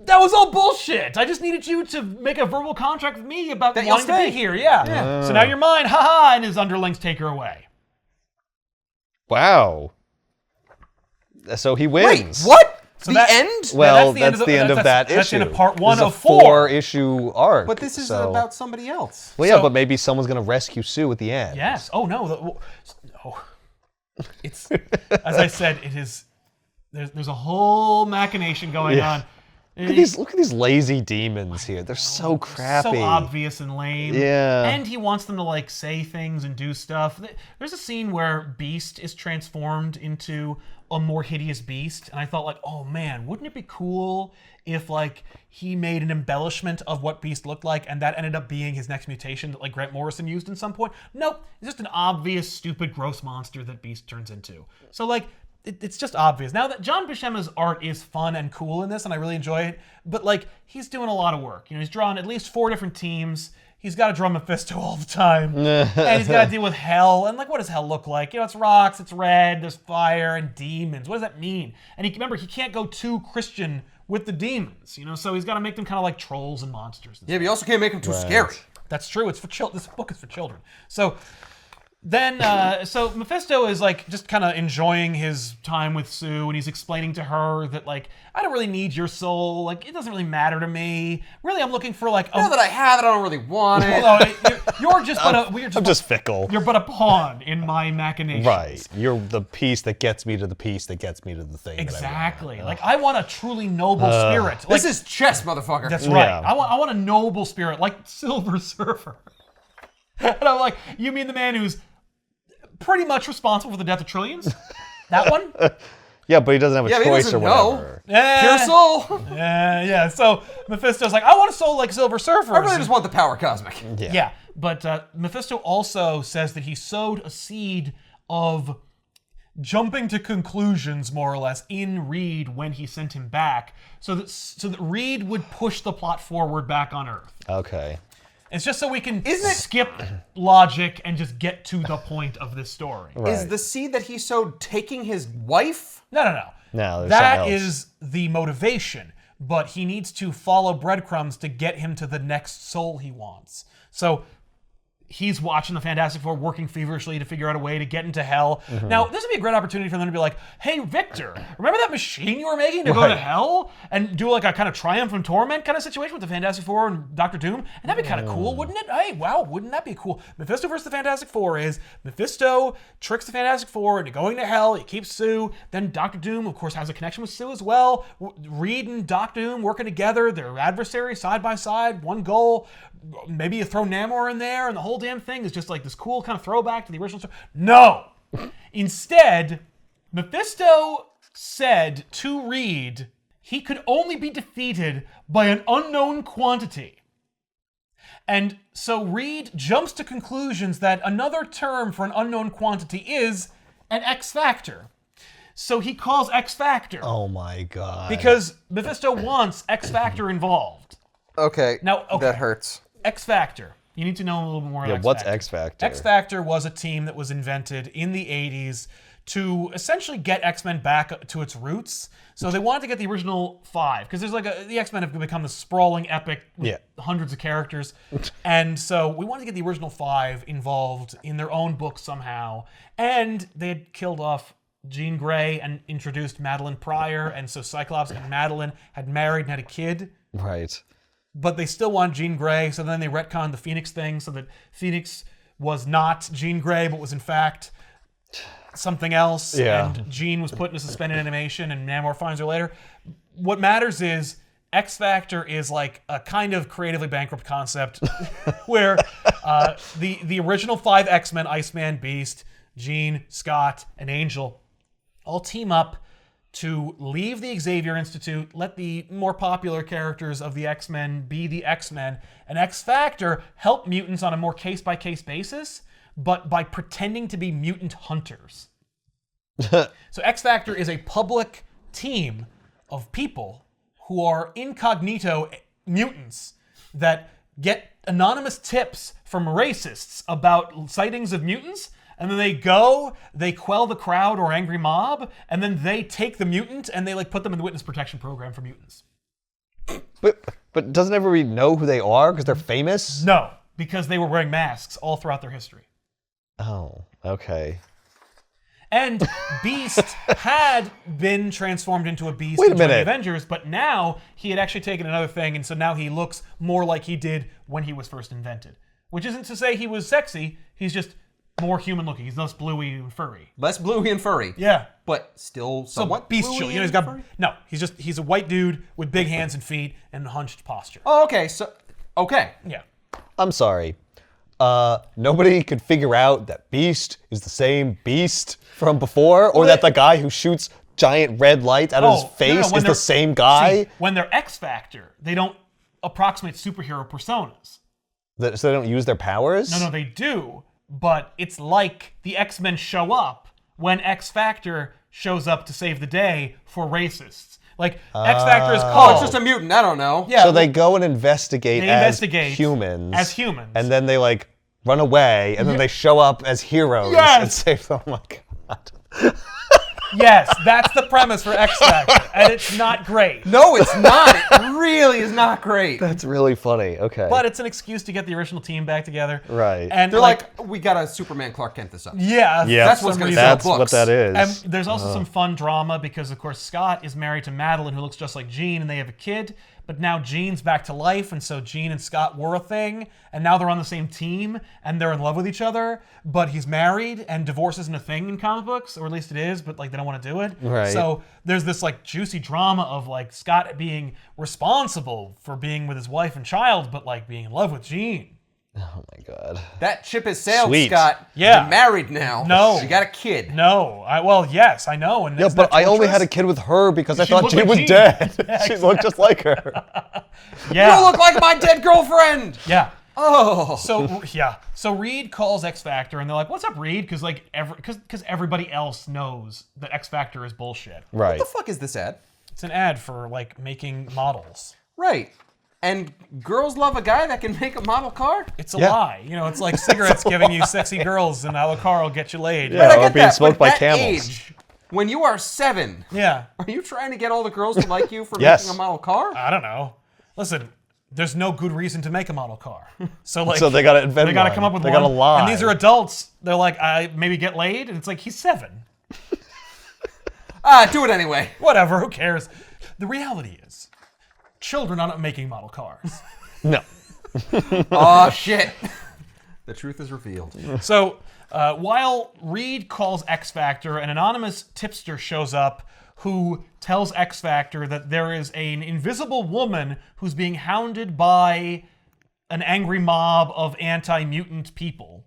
Speaker 1: that was all bullshit. I just needed you to make a verbal contract with me about
Speaker 3: That
Speaker 1: wanting
Speaker 3: you'll
Speaker 1: to
Speaker 3: stay.
Speaker 1: be here. Yeah. So now you're mine. Ha-ha. And his underlings take her away.
Speaker 2: Wow. So he
Speaker 3: Wait,
Speaker 2: wins.
Speaker 3: what?
Speaker 1: So
Speaker 3: the
Speaker 1: that-
Speaker 3: end?
Speaker 2: Well,
Speaker 1: that's
Speaker 2: the end of that issue.
Speaker 1: That's the end of part one
Speaker 2: This is
Speaker 1: of
Speaker 2: a
Speaker 1: 4.
Speaker 2: 4-issue arc.
Speaker 3: But this is
Speaker 2: so-
Speaker 3: about somebody else.
Speaker 2: Well, yeah,
Speaker 1: So-
Speaker 2: but maybe someone's going to rescue Sue at the end.
Speaker 1: Yes. Oh, no. It's, as I said, it is, there's a whole machination going on.
Speaker 2: Look at these lazy demons here. They're so crappy.
Speaker 1: So obvious and lame.
Speaker 2: Yeah.
Speaker 1: And he wants them to say things and do stuff. There's a scene where Beast is transformed into a more hideous beast, and I thought oh man, wouldn't it be cool if he made an embellishment of what Beast looked like, and that ended up being his next mutation that Grant Morrison used in some point? Nope, it's just an obvious, stupid, gross monster that Beast turns into. So it's just obvious. Now that John Buscema's art is fun and cool in this, and I really enjoy it, but like he's doing a lot of work. He's drawn at least 4 different teams. He's got to draw Mephisto all the time. And he's got to deal with hell. And like, what does hell look like? It's rocks, it's red, there's fire and demons. What does that mean? And remember, he can't go too Christian with the demons, so he's got to make them kind of like trolls and monsters.
Speaker 3: Yeah, but you also can't make them too scary.
Speaker 1: That's true. It's for children. This book is for children. So then, so Mephisto is like just kind of enjoying his time with Sue, and he's explaining to her that like, I don't really need your soul. Like, it doesn't really matter to me. Really, I'm looking for like.
Speaker 3: Now that I have it, I don't really want it.
Speaker 1: You're just
Speaker 2: I'm just fickle.
Speaker 1: You're but a pawn in my machinations.
Speaker 2: Right. You're the piece that gets me to the piece that gets me to the thing.
Speaker 1: Exactly. Like, I want a truly noble spirit.
Speaker 3: This is chess, motherfucker.
Speaker 1: That's right.
Speaker 2: Yeah.
Speaker 1: I want a noble spirit, like Silver Surfer. And I'm like, you mean the man who's pretty much responsible for the death of trillions? That one?
Speaker 2: Yeah, but he doesn't have a choice
Speaker 3: doesn't
Speaker 2: or whatever.
Speaker 3: Pure soul.
Speaker 1: Yeah. So Mephisto's like, I want a soul like Silver Surfer.
Speaker 3: I really just want the power cosmic.
Speaker 1: Yeah. But Mephisto also says that he sowed a seed of jumping to conclusions, more or less, in Reed when he sent him back, so that Reed would push the plot forward back on Earth.
Speaker 2: Okay.
Speaker 1: It's just so we can skip logic and just get to the point of this story.
Speaker 2: Right.
Speaker 3: Is the seed that he sowed taking his wife?
Speaker 1: No.
Speaker 2: No, there's
Speaker 1: That
Speaker 2: something else.
Speaker 1: is the motivation, but he needs to follow breadcrumbs to get him to the next soul he wants. So he's watching the Fantastic Four working feverishly to figure out a way to get into hell. Now, this would be a great opportunity for them to be like, hey, Victor, remember that machine you were making to go to hell? And do like a kind of triumph and torment kind of situation with the Fantastic Four and Dr. Doom? And that'd be kind of cool, wouldn't it? Hey, wow, wouldn't that be cool? Mephisto versus the Fantastic Four is Mephisto tricks the Fantastic Four into going to hell. He keeps Sue. Then Dr. Doom, of course, has a connection with Sue as well. Reed and Dr. Doom working together. They're adversaries side by side, one goal. Maybe you throw Namor in there, and the whole damn thing is just like this cool kind of throwback to the original story. No! Instead, Mephisto said to Reed he could only be defeated by an unknown quantity. And so Reed jumps to conclusions that another term for an unknown quantity is an X factor. So he calls X factor.
Speaker 2: Oh my god.
Speaker 1: Because Mephisto wants X factor involved.
Speaker 3: Okay.
Speaker 1: Now,
Speaker 3: That hurts.
Speaker 1: X Factor. You need to know a little bit more about X
Speaker 2: what's
Speaker 1: Factor.
Speaker 2: X Factor?
Speaker 1: X Factor was a team that was invented in the 80s to essentially get X-Men back to its roots. So they wanted to get the original 5, because there's like the X-Men have become this sprawling epic with hundreds of characters. And so we wanted to get the original 5 involved in their own book somehow. And they had killed off Jean Grey and introduced Madeline Pryor, and so Cyclops and Madeline had married and had a kid.
Speaker 2: Right.
Speaker 1: But they still want Jean Grey, so then they retconned the Phoenix thing so that Phoenix was not Jean Grey, but was in fact something else.
Speaker 2: Yeah.
Speaker 1: And Jean was put into suspended animation, and Namor finds her later. What matters is X Factor is like a kind of creatively bankrupt concept where the original 5 X-Men, Iceman, Beast, Jean, Scott, and Angel, all team up to leave the Xavier Institute, let the more popular characters of the X-Men be the X-Men, and X Factor help mutants on a more case-by-case basis, but by pretending to be mutant hunters. So X Factor is a public team of people who are incognito mutants that get anonymous tips from racists about sightings of mutants, and then they go, they quell the crowd or angry mob, and then they take the mutant and they like put them in the witness protection program for mutants.
Speaker 2: But doesn't everybody know who they are because they're famous?
Speaker 1: No, because they were wearing masks all throughout their history.
Speaker 2: Oh, okay.
Speaker 1: And Beast had been transformed into a beast
Speaker 2: Wait a
Speaker 1: in the
Speaker 2: minute.
Speaker 1: Avengers, but now he had actually taken another thing, and so now he looks more like he did when he was first invented. Which isn't to say he was sexy, he's just more human looking. He's less bluey and furry.
Speaker 3: Less bluey and furry.
Speaker 1: Yeah.
Speaker 3: But still
Speaker 1: So
Speaker 3: somewhat
Speaker 1: bestial.
Speaker 3: bluey
Speaker 1: You know, he's
Speaker 3: and
Speaker 1: got
Speaker 3: furry?
Speaker 1: no. He's a white dude with big hands and feet and hunched posture.
Speaker 3: Oh, okay. So, okay.
Speaker 1: Yeah.
Speaker 2: I'm sorry. Nobody could figure out that Beast is the same Beast from before, or that the guy who shoots giant red lights out of his face is the same guy?
Speaker 1: See, when they're X Factor, they don't approximate superhero personas.
Speaker 2: So they don't use their powers?
Speaker 1: No, they do. But it's like the X-Men show up when X Factor shows up to save the day for racists. Like, X Factor is
Speaker 3: Oh,
Speaker 1: called.
Speaker 3: it's just a mutant. I don't know.
Speaker 1: Yeah,
Speaker 2: So they go and investigate,
Speaker 1: As
Speaker 2: humans.
Speaker 1: humans.
Speaker 2: And then they like run away, and then they show up as heroes
Speaker 1: Yes.
Speaker 2: and save them. Oh my god.
Speaker 1: Yes, that's the premise for X Factor, and it's not great.
Speaker 3: No, it's not. It really is not great.
Speaker 2: That's really funny. Okay.
Speaker 1: But it's an excuse to get the original team back together.
Speaker 2: Right.
Speaker 1: And
Speaker 3: They're like, we gotta Superman Clark Kent this up.
Speaker 1: yeah,
Speaker 2: yeah,
Speaker 3: that's
Speaker 1: for
Speaker 3: what's
Speaker 1: some
Speaker 3: gonna
Speaker 1: reason.
Speaker 3: sell
Speaker 2: that's
Speaker 3: books.
Speaker 2: what that is.
Speaker 1: And there's also some fun drama because, of course, Scott is married to Madeline, who looks just like Jean, and they have a kid. But now Jean's back to life, and so Jean and Scott were a thing, and now they're on the same team, and they're in love with each other. But he's married, and divorce isn't a thing in comic books, or at least it is. But like they don't want to do it.
Speaker 2: Right.
Speaker 1: So there's this like juicy drama of like Scott being responsible for being with his wife and child, but like being in love with Jean.
Speaker 2: Oh my god.
Speaker 3: That ship has sailed,
Speaker 2: Sweet.
Speaker 3: Scott.
Speaker 1: Yeah.
Speaker 3: You're married now.
Speaker 1: No.
Speaker 3: You got a kid.
Speaker 1: No, well, yes, I know. And
Speaker 2: Yeah,
Speaker 1: isn't
Speaker 2: but
Speaker 1: that
Speaker 2: I only
Speaker 1: torturous?
Speaker 2: had a kid with her because I
Speaker 1: She
Speaker 2: thought
Speaker 1: looked
Speaker 2: Jean
Speaker 1: like
Speaker 2: was
Speaker 1: Jean.
Speaker 2: dead.
Speaker 1: Yeah,
Speaker 2: She looked just like her.
Speaker 1: Yeah.
Speaker 3: You look like my dead girlfriend.
Speaker 1: Yeah.
Speaker 3: Oh.
Speaker 1: So Reed calls X Factor, and they're like, "What's up, Reed?" Because like because everybody else knows that X Factor is bullshit.
Speaker 2: Right.
Speaker 3: What the fuck is this ad?
Speaker 1: It's an ad for like making models.
Speaker 3: Right. And girls love a guy that can make a model car?
Speaker 1: It's a
Speaker 2: Yeah.
Speaker 1: lie. You know, it's like cigarettes giving you sexy girls, and how a car will get you laid.
Speaker 2: Yeah.
Speaker 3: But I
Speaker 2: or
Speaker 3: get
Speaker 2: being
Speaker 3: that,
Speaker 2: smoked
Speaker 3: but
Speaker 2: by
Speaker 3: that
Speaker 2: camels.
Speaker 3: age, when you are 7,
Speaker 1: Yeah.
Speaker 3: are you trying to get all the girls to like you for
Speaker 2: Yes.
Speaker 3: making a model car?
Speaker 1: I don't know. Listen, there's no good reason to make a model car. So like,
Speaker 2: So they gotta invent
Speaker 1: They gotta
Speaker 2: one.
Speaker 1: come up with
Speaker 2: They
Speaker 1: one.
Speaker 2: gotta lie.
Speaker 1: And these are adults. They're like, I maybe get laid, and it's like he's 7.
Speaker 3: Do it anyway.
Speaker 1: Whatever. Who cares? The reality is, children are not making model cars.
Speaker 2: No.
Speaker 3: Oh, shit. The truth is revealed.
Speaker 1: So while Reed calls X Factor, an anonymous tipster shows up who tells X Factor that there is an invisible woman who's being hounded by an angry mob of anti-mutant people.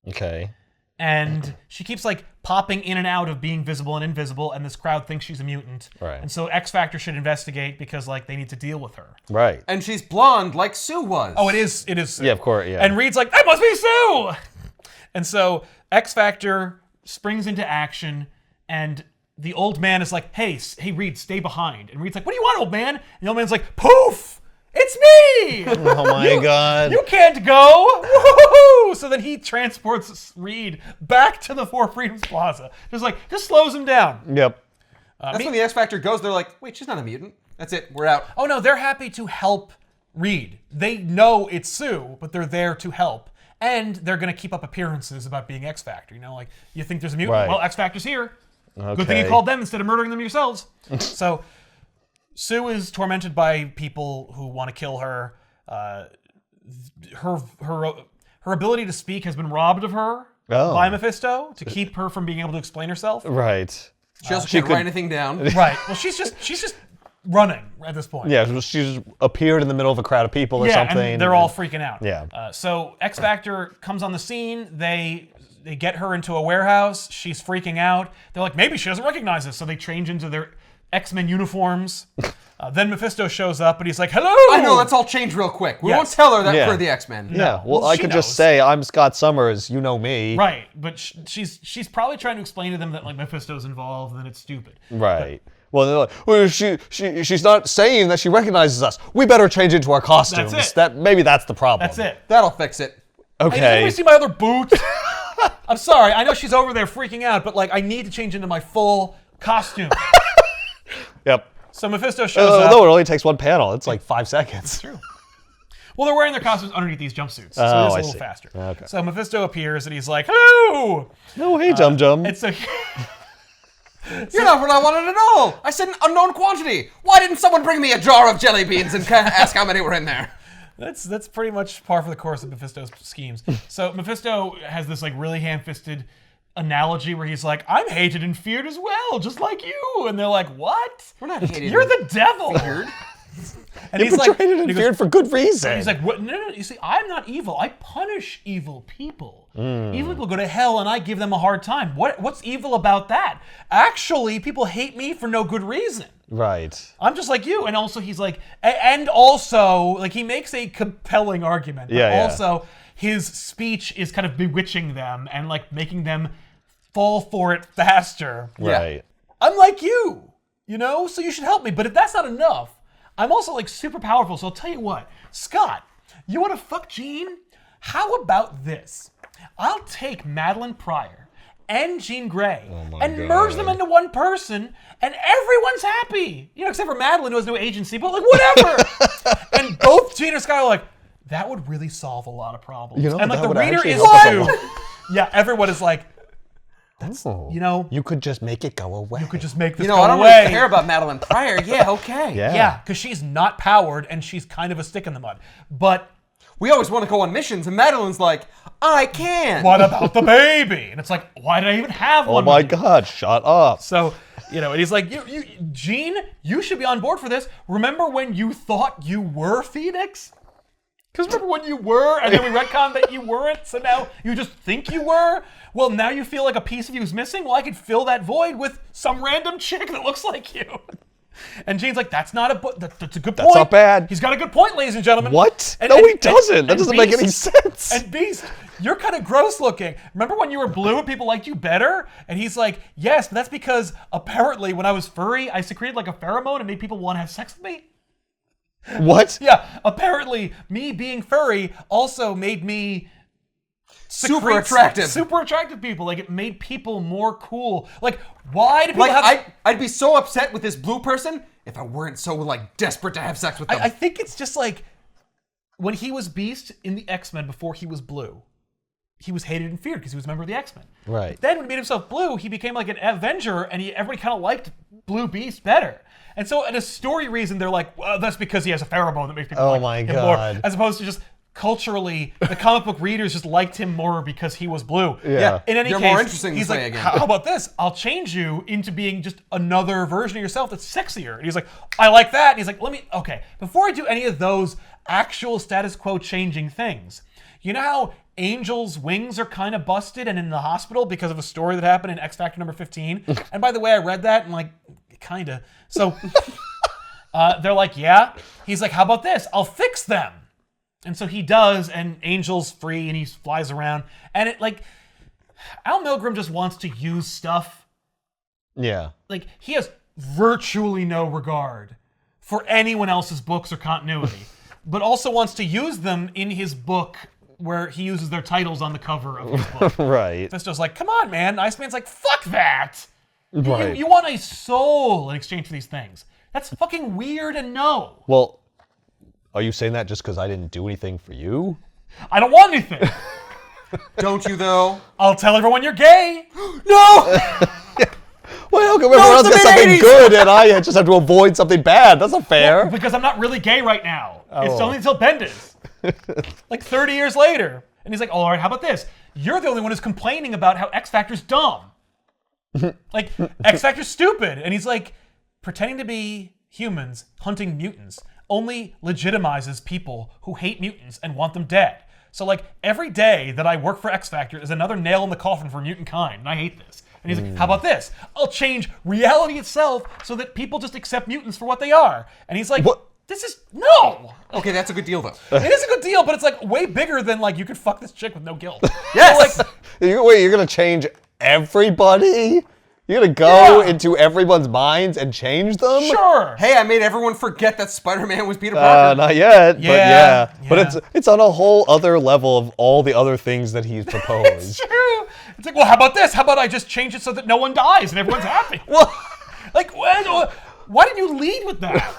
Speaker 2: Okay.
Speaker 1: And she keeps like popping in and out of being visible and invisible, and this crowd thinks she's a mutant.
Speaker 2: Right.
Speaker 1: And so X Factor should investigate because like they need to deal with her.
Speaker 2: Right.
Speaker 3: And she's blonde like Sue was.
Speaker 1: Oh, it is. Sue.
Speaker 2: Yeah, of course, yeah.
Speaker 1: And Reed's like, that must be Sue! And so X Factor springs into action, and the old man is like, hey, Reed, stay behind. And Reed's like, what do you want, old man? And the old man's like, poof! It's me!
Speaker 2: Oh my god.
Speaker 1: You can't go! Woo-hoo-hoo-hoo! So then he transports Reed back to the Four Freedoms Plaza. Just slows him down.
Speaker 2: Yep.
Speaker 3: That's when the X Factor goes. They're like, wait, she's not a mutant. That's it. We're out.
Speaker 1: Oh no, they're happy to help Reed. They know it's Sue, but they're there to help. And they're going to keep up appearances about being X Factor. You know, like, you think there's a mutant?
Speaker 2: Right.
Speaker 1: Well, X Factor's here.
Speaker 2: Okay.
Speaker 1: Good thing you called them instead of murdering them yourselves. So Sue is tormented by people who want to kill her. Her ability to speak has been robbed of her by Mephisto to keep her from being able to explain herself.
Speaker 2: Right.
Speaker 3: She also can't write anything down.
Speaker 1: Right. Well, she's just running at this point.
Speaker 2: Yeah, she just appeared in the middle of a crowd of people or something.
Speaker 1: And they're all freaking out.
Speaker 2: Yeah.
Speaker 1: So X Factor comes on the scene. They get her into a warehouse. She's freaking out. They're like, maybe she doesn't recognize us. So they change into their X-Men uniforms. Then Mephisto shows up and he's like, hello!
Speaker 3: I know, let's all change real quick. We
Speaker 1: Yes.
Speaker 3: won't tell her that
Speaker 2: Yeah.
Speaker 3: we're the X-Men.
Speaker 2: Yeah, well,
Speaker 1: Well,
Speaker 2: I
Speaker 1: she
Speaker 2: could just
Speaker 1: knows.
Speaker 2: say, I'm Scott Summers, you know me.
Speaker 1: Right, but she's probably trying to explain to them that like Mephisto's involved and it's stupid.
Speaker 2: Right. Well, they're like, well, she's not saying that she recognizes us. We better change into our costumes.
Speaker 1: That's it.
Speaker 2: Maybe that's the problem.
Speaker 1: That's it.
Speaker 3: That'll fix it.
Speaker 1: Hey, does
Speaker 2: Okay.
Speaker 1: anybody see my other boots? I'm sorry, I know she's over there freaking out, but like I need to change into my full costume.
Speaker 2: Yep.
Speaker 1: So Mephisto shows up.
Speaker 2: Although it only takes one panel. It's like 5 seconds.
Speaker 1: True. Well, they're wearing their costumes underneath these jumpsuits, so
Speaker 2: Oh,
Speaker 1: it's a
Speaker 2: I
Speaker 1: little
Speaker 2: see.
Speaker 1: faster.
Speaker 2: Okay.
Speaker 1: So Mephisto appears and he's like, hello!
Speaker 2: Oh, hey, Jum Jum.
Speaker 1: And so
Speaker 3: You're not what I wanted to know. I said an unknown quantity. Why didn't someone bring me a jar of jelly beans and ask how many were in there?
Speaker 1: that's pretty much par for the course of Mephisto's schemes. So Mephisto has this like really ham-fisted analogy where he's like, I'm hated and feared as well, just like you. And they're like, what?
Speaker 3: We're not hated.
Speaker 1: You're the devil. And
Speaker 2: You're portrayed and feared for good reason.
Speaker 1: He's like, what? No, you see, I'm not evil. I punish evil people. Evil people go to hell and I give them a hard time. What's evil about that? Actually, people hate me for no good reason.
Speaker 2: Right.
Speaker 1: I'm just like you. And also he's like, and also, like he makes a compelling argument. But
Speaker 2: Yeah.
Speaker 1: also his speech is kind of bewitching them and like making them fall for it faster.
Speaker 2: Right.
Speaker 1: I'm like you, so you should help me. But if that's not enough, I'm also like super powerful. So I'll tell you what, Scott, you want to fuck Jean? How about this? I'll take Madeline Pryor and Jean Grey and merge them into one person, and everyone's happy. Except for Madeline, who has no agency, but like, whatever. And both Jean and Scott are like, that would really solve a lot of problems. And like, the reader is too. Yeah, everyone is like,
Speaker 2: you could just make it go away.
Speaker 1: You could just make this
Speaker 3: I
Speaker 1: go
Speaker 3: don't
Speaker 1: away.
Speaker 3: really care about Madeline Pryor. Yeah, okay.
Speaker 1: Yeah, because she's not powered, and she's kind of a stick in the mud. But
Speaker 3: we always want to go on missions, and Madeline's like, I can.
Speaker 1: What about the baby? And it's like, why did I even have one?
Speaker 2: Oh my God, shut up.
Speaker 1: So, and he's like, Jean, you should be on board for this. Remember when you thought you were Phoenix? Because remember when you were, and then we retconned that you weren't, so now you just think you were? Well, now you feel like a piece of you is missing? Well, I could fill that void with some random chick that looks like you. And Jean's like, that's not that's a good point.
Speaker 2: That's not bad.
Speaker 1: He's got a good point, ladies and gentlemen.
Speaker 2: What? No, he doesn't. That doesn't make any sense.
Speaker 1: And Beast, you're kind of gross looking. Remember when you were blue and people liked you better? And he's like, yes, but that's because apparently when I was furry, I secreted like a pheromone and made people want to have sex with me.
Speaker 2: What?
Speaker 1: Yeah, apparently me being furry also made me
Speaker 3: super attractive.
Speaker 1: Super attractive people. Like, it made people more cool. Like, why do people
Speaker 3: I'd be so upset with this blue person if I weren't so, like, desperate to have sex with them.
Speaker 1: I think it's just like, when he was Beast in the X-Men before he was blue, he was hated and feared because he was a member of the X-Men.
Speaker 2: Right.
Speaker 1: But then when he made himself blue, he became like an Avenger, and everybody kind of liked Blue Beast better. And so, in a story reason, they're like, well, that's because he has a pheromone that makes people like him more. As opposed to just culturally, the comic book readers just liked him more because he was blue.
Speaker 2: Yeah.
Speaker 1: In any
Speaker 3: You're
Speaker 1: case,
Speaker 3: more interesting
Speaker 1: he's
Speaker 3: this
Speaker 1: like,
Speaker 3: way again.
Speaker 1: how about this? I'll change you into being just another version of yourself that's sexier. And he's like, I like that. And he's like, okay, before I do any of those actual status quo changing things, you know how Angel's wings are kind of busted and in the hospital because of a story that happened in X Factor number 15? And by the way, I read that and like, kind of. So they're like, yeah. He's like, how about this? I'll fix them. And so he does, and Angel's free, and he flies around. And it, like, Al Milgrom just wants to use stuff.
Speaker 2: Yeah.
Speaker 1: Like, he has virtually no regard for anyone else's books or continuity, but also wants to use them in his book where he uses their titles on the cover of his book.
Speaker 2: Right.
Speaker 1: Mephisto's like, come on, man. Iceman's like, fuck that.
Speaker 2: Right.
Speaker 1: You want a soul in exchange for these things. That's fucking weird and no.
Speaker 2: Well, are you saying that just because I didn't do anything for you?
Speaker 1: I don't want anything.
Speaker 3: Don't you, though?
Speaker 1: I'll tell everyone you're gay.
Speaker 3: No!
Speaker 2: Well, okay, everyone else gets something
Speaker 3: 80s.
Speaker 2: good, and I just have to avoid something bad. That's not fair.
Speaker 1: Well, because I'm not really gay right now. It's only until Bendis. Like 30 years later. And he's like, all right, how about this? You're the only one who's complaining about how X Factor's dumb. Like, X Factor's stupid. And he's like, pretending to be humans hunting mutants only legitimizes people who hate mutants and want them dead. So, like, every day that I work for X Factor is another nail in the coffin for mutant kind, and I hate this. And he's like, how about this? I'll change reality itself so that people just accept mutants for what they are. And he's like,
Speaker 2: What?
Speaker 1: This is, no!
Speaker 3: Okay, that's a good deal, though.
Speaker 1: It is a good deal, but it's, like, way bigger than, like, you could fuck this chick with no guilt.
Speaker 3: Yes!
Speaker 1: So, like,
Speaker 2: Wait, you're going to change everybody? You're going to go into everyone's minds and change them?
Speaker 1: sure.
Speaker 3: Hey, I made everyone forget that Spider-Man was Peter Parker.
Speaker 2: Not yet, but
Speaker 1: Yeah,
Speaker 2: yeah. But
Speaker 1: yeah.
Speaker 2: it's on a whole other level of all the other things that he's proposed.
Speaker 1: It's true. It's like, well, how about this? How about I just change it so that no one dies and everyone's happy?
Speaker 2: Well,
Speaker 1: Like, why didn't you lead with that?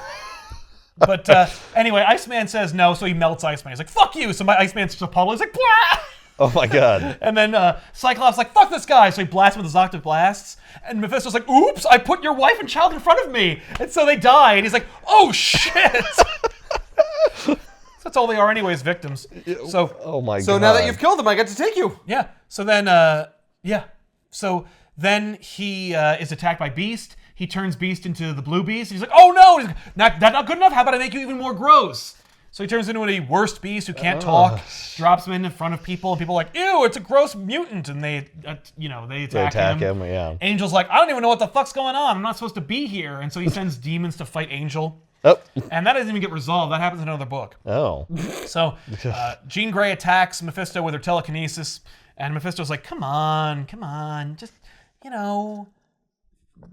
Speaker 1: But anyway, Iceman says no, so he melts Iceman. He's like, fuck you. So my Iceman's just a puddle. He's like, blah!
Speaker 2: oh my God.
Speaker 1: And then Cyclops like, fuck this guy. So he blasts him with his octave blasts. And Mephisto's like, oops, I put your wife and child in front of me. And so they die. And he's like, oh, shit. That's all they are anyways, victims. So,
Speaker 2: Oh my God.
Speaker 3: So now that you've killed them, I get to take you.
Speaker 1: yeah. So then, So then he is attacked by Beast. He turns Beast into the Blue Beast. He's like, oh no, that's not good enough. How about I make you even more gross? So he turns into a worst beast who can't talk, drops him in front of people, and people are like, ew, it's a gross mutant, and they attack him.
Speaker 2: Yeah.
Speaker 1: Angel's like, I don't even know what the fuck's going on. I'm not supposed to be here. And so he sends demons to fight Angel.
Speaker 2: Oh.
Speaker 1: And that doesn't even get resolved. That happens in another book.
Speaker 2: Oh.
Speaker 1: So Jean Grey attacks Mephisto with her telekinesis, and Mephisto's like, come on, just,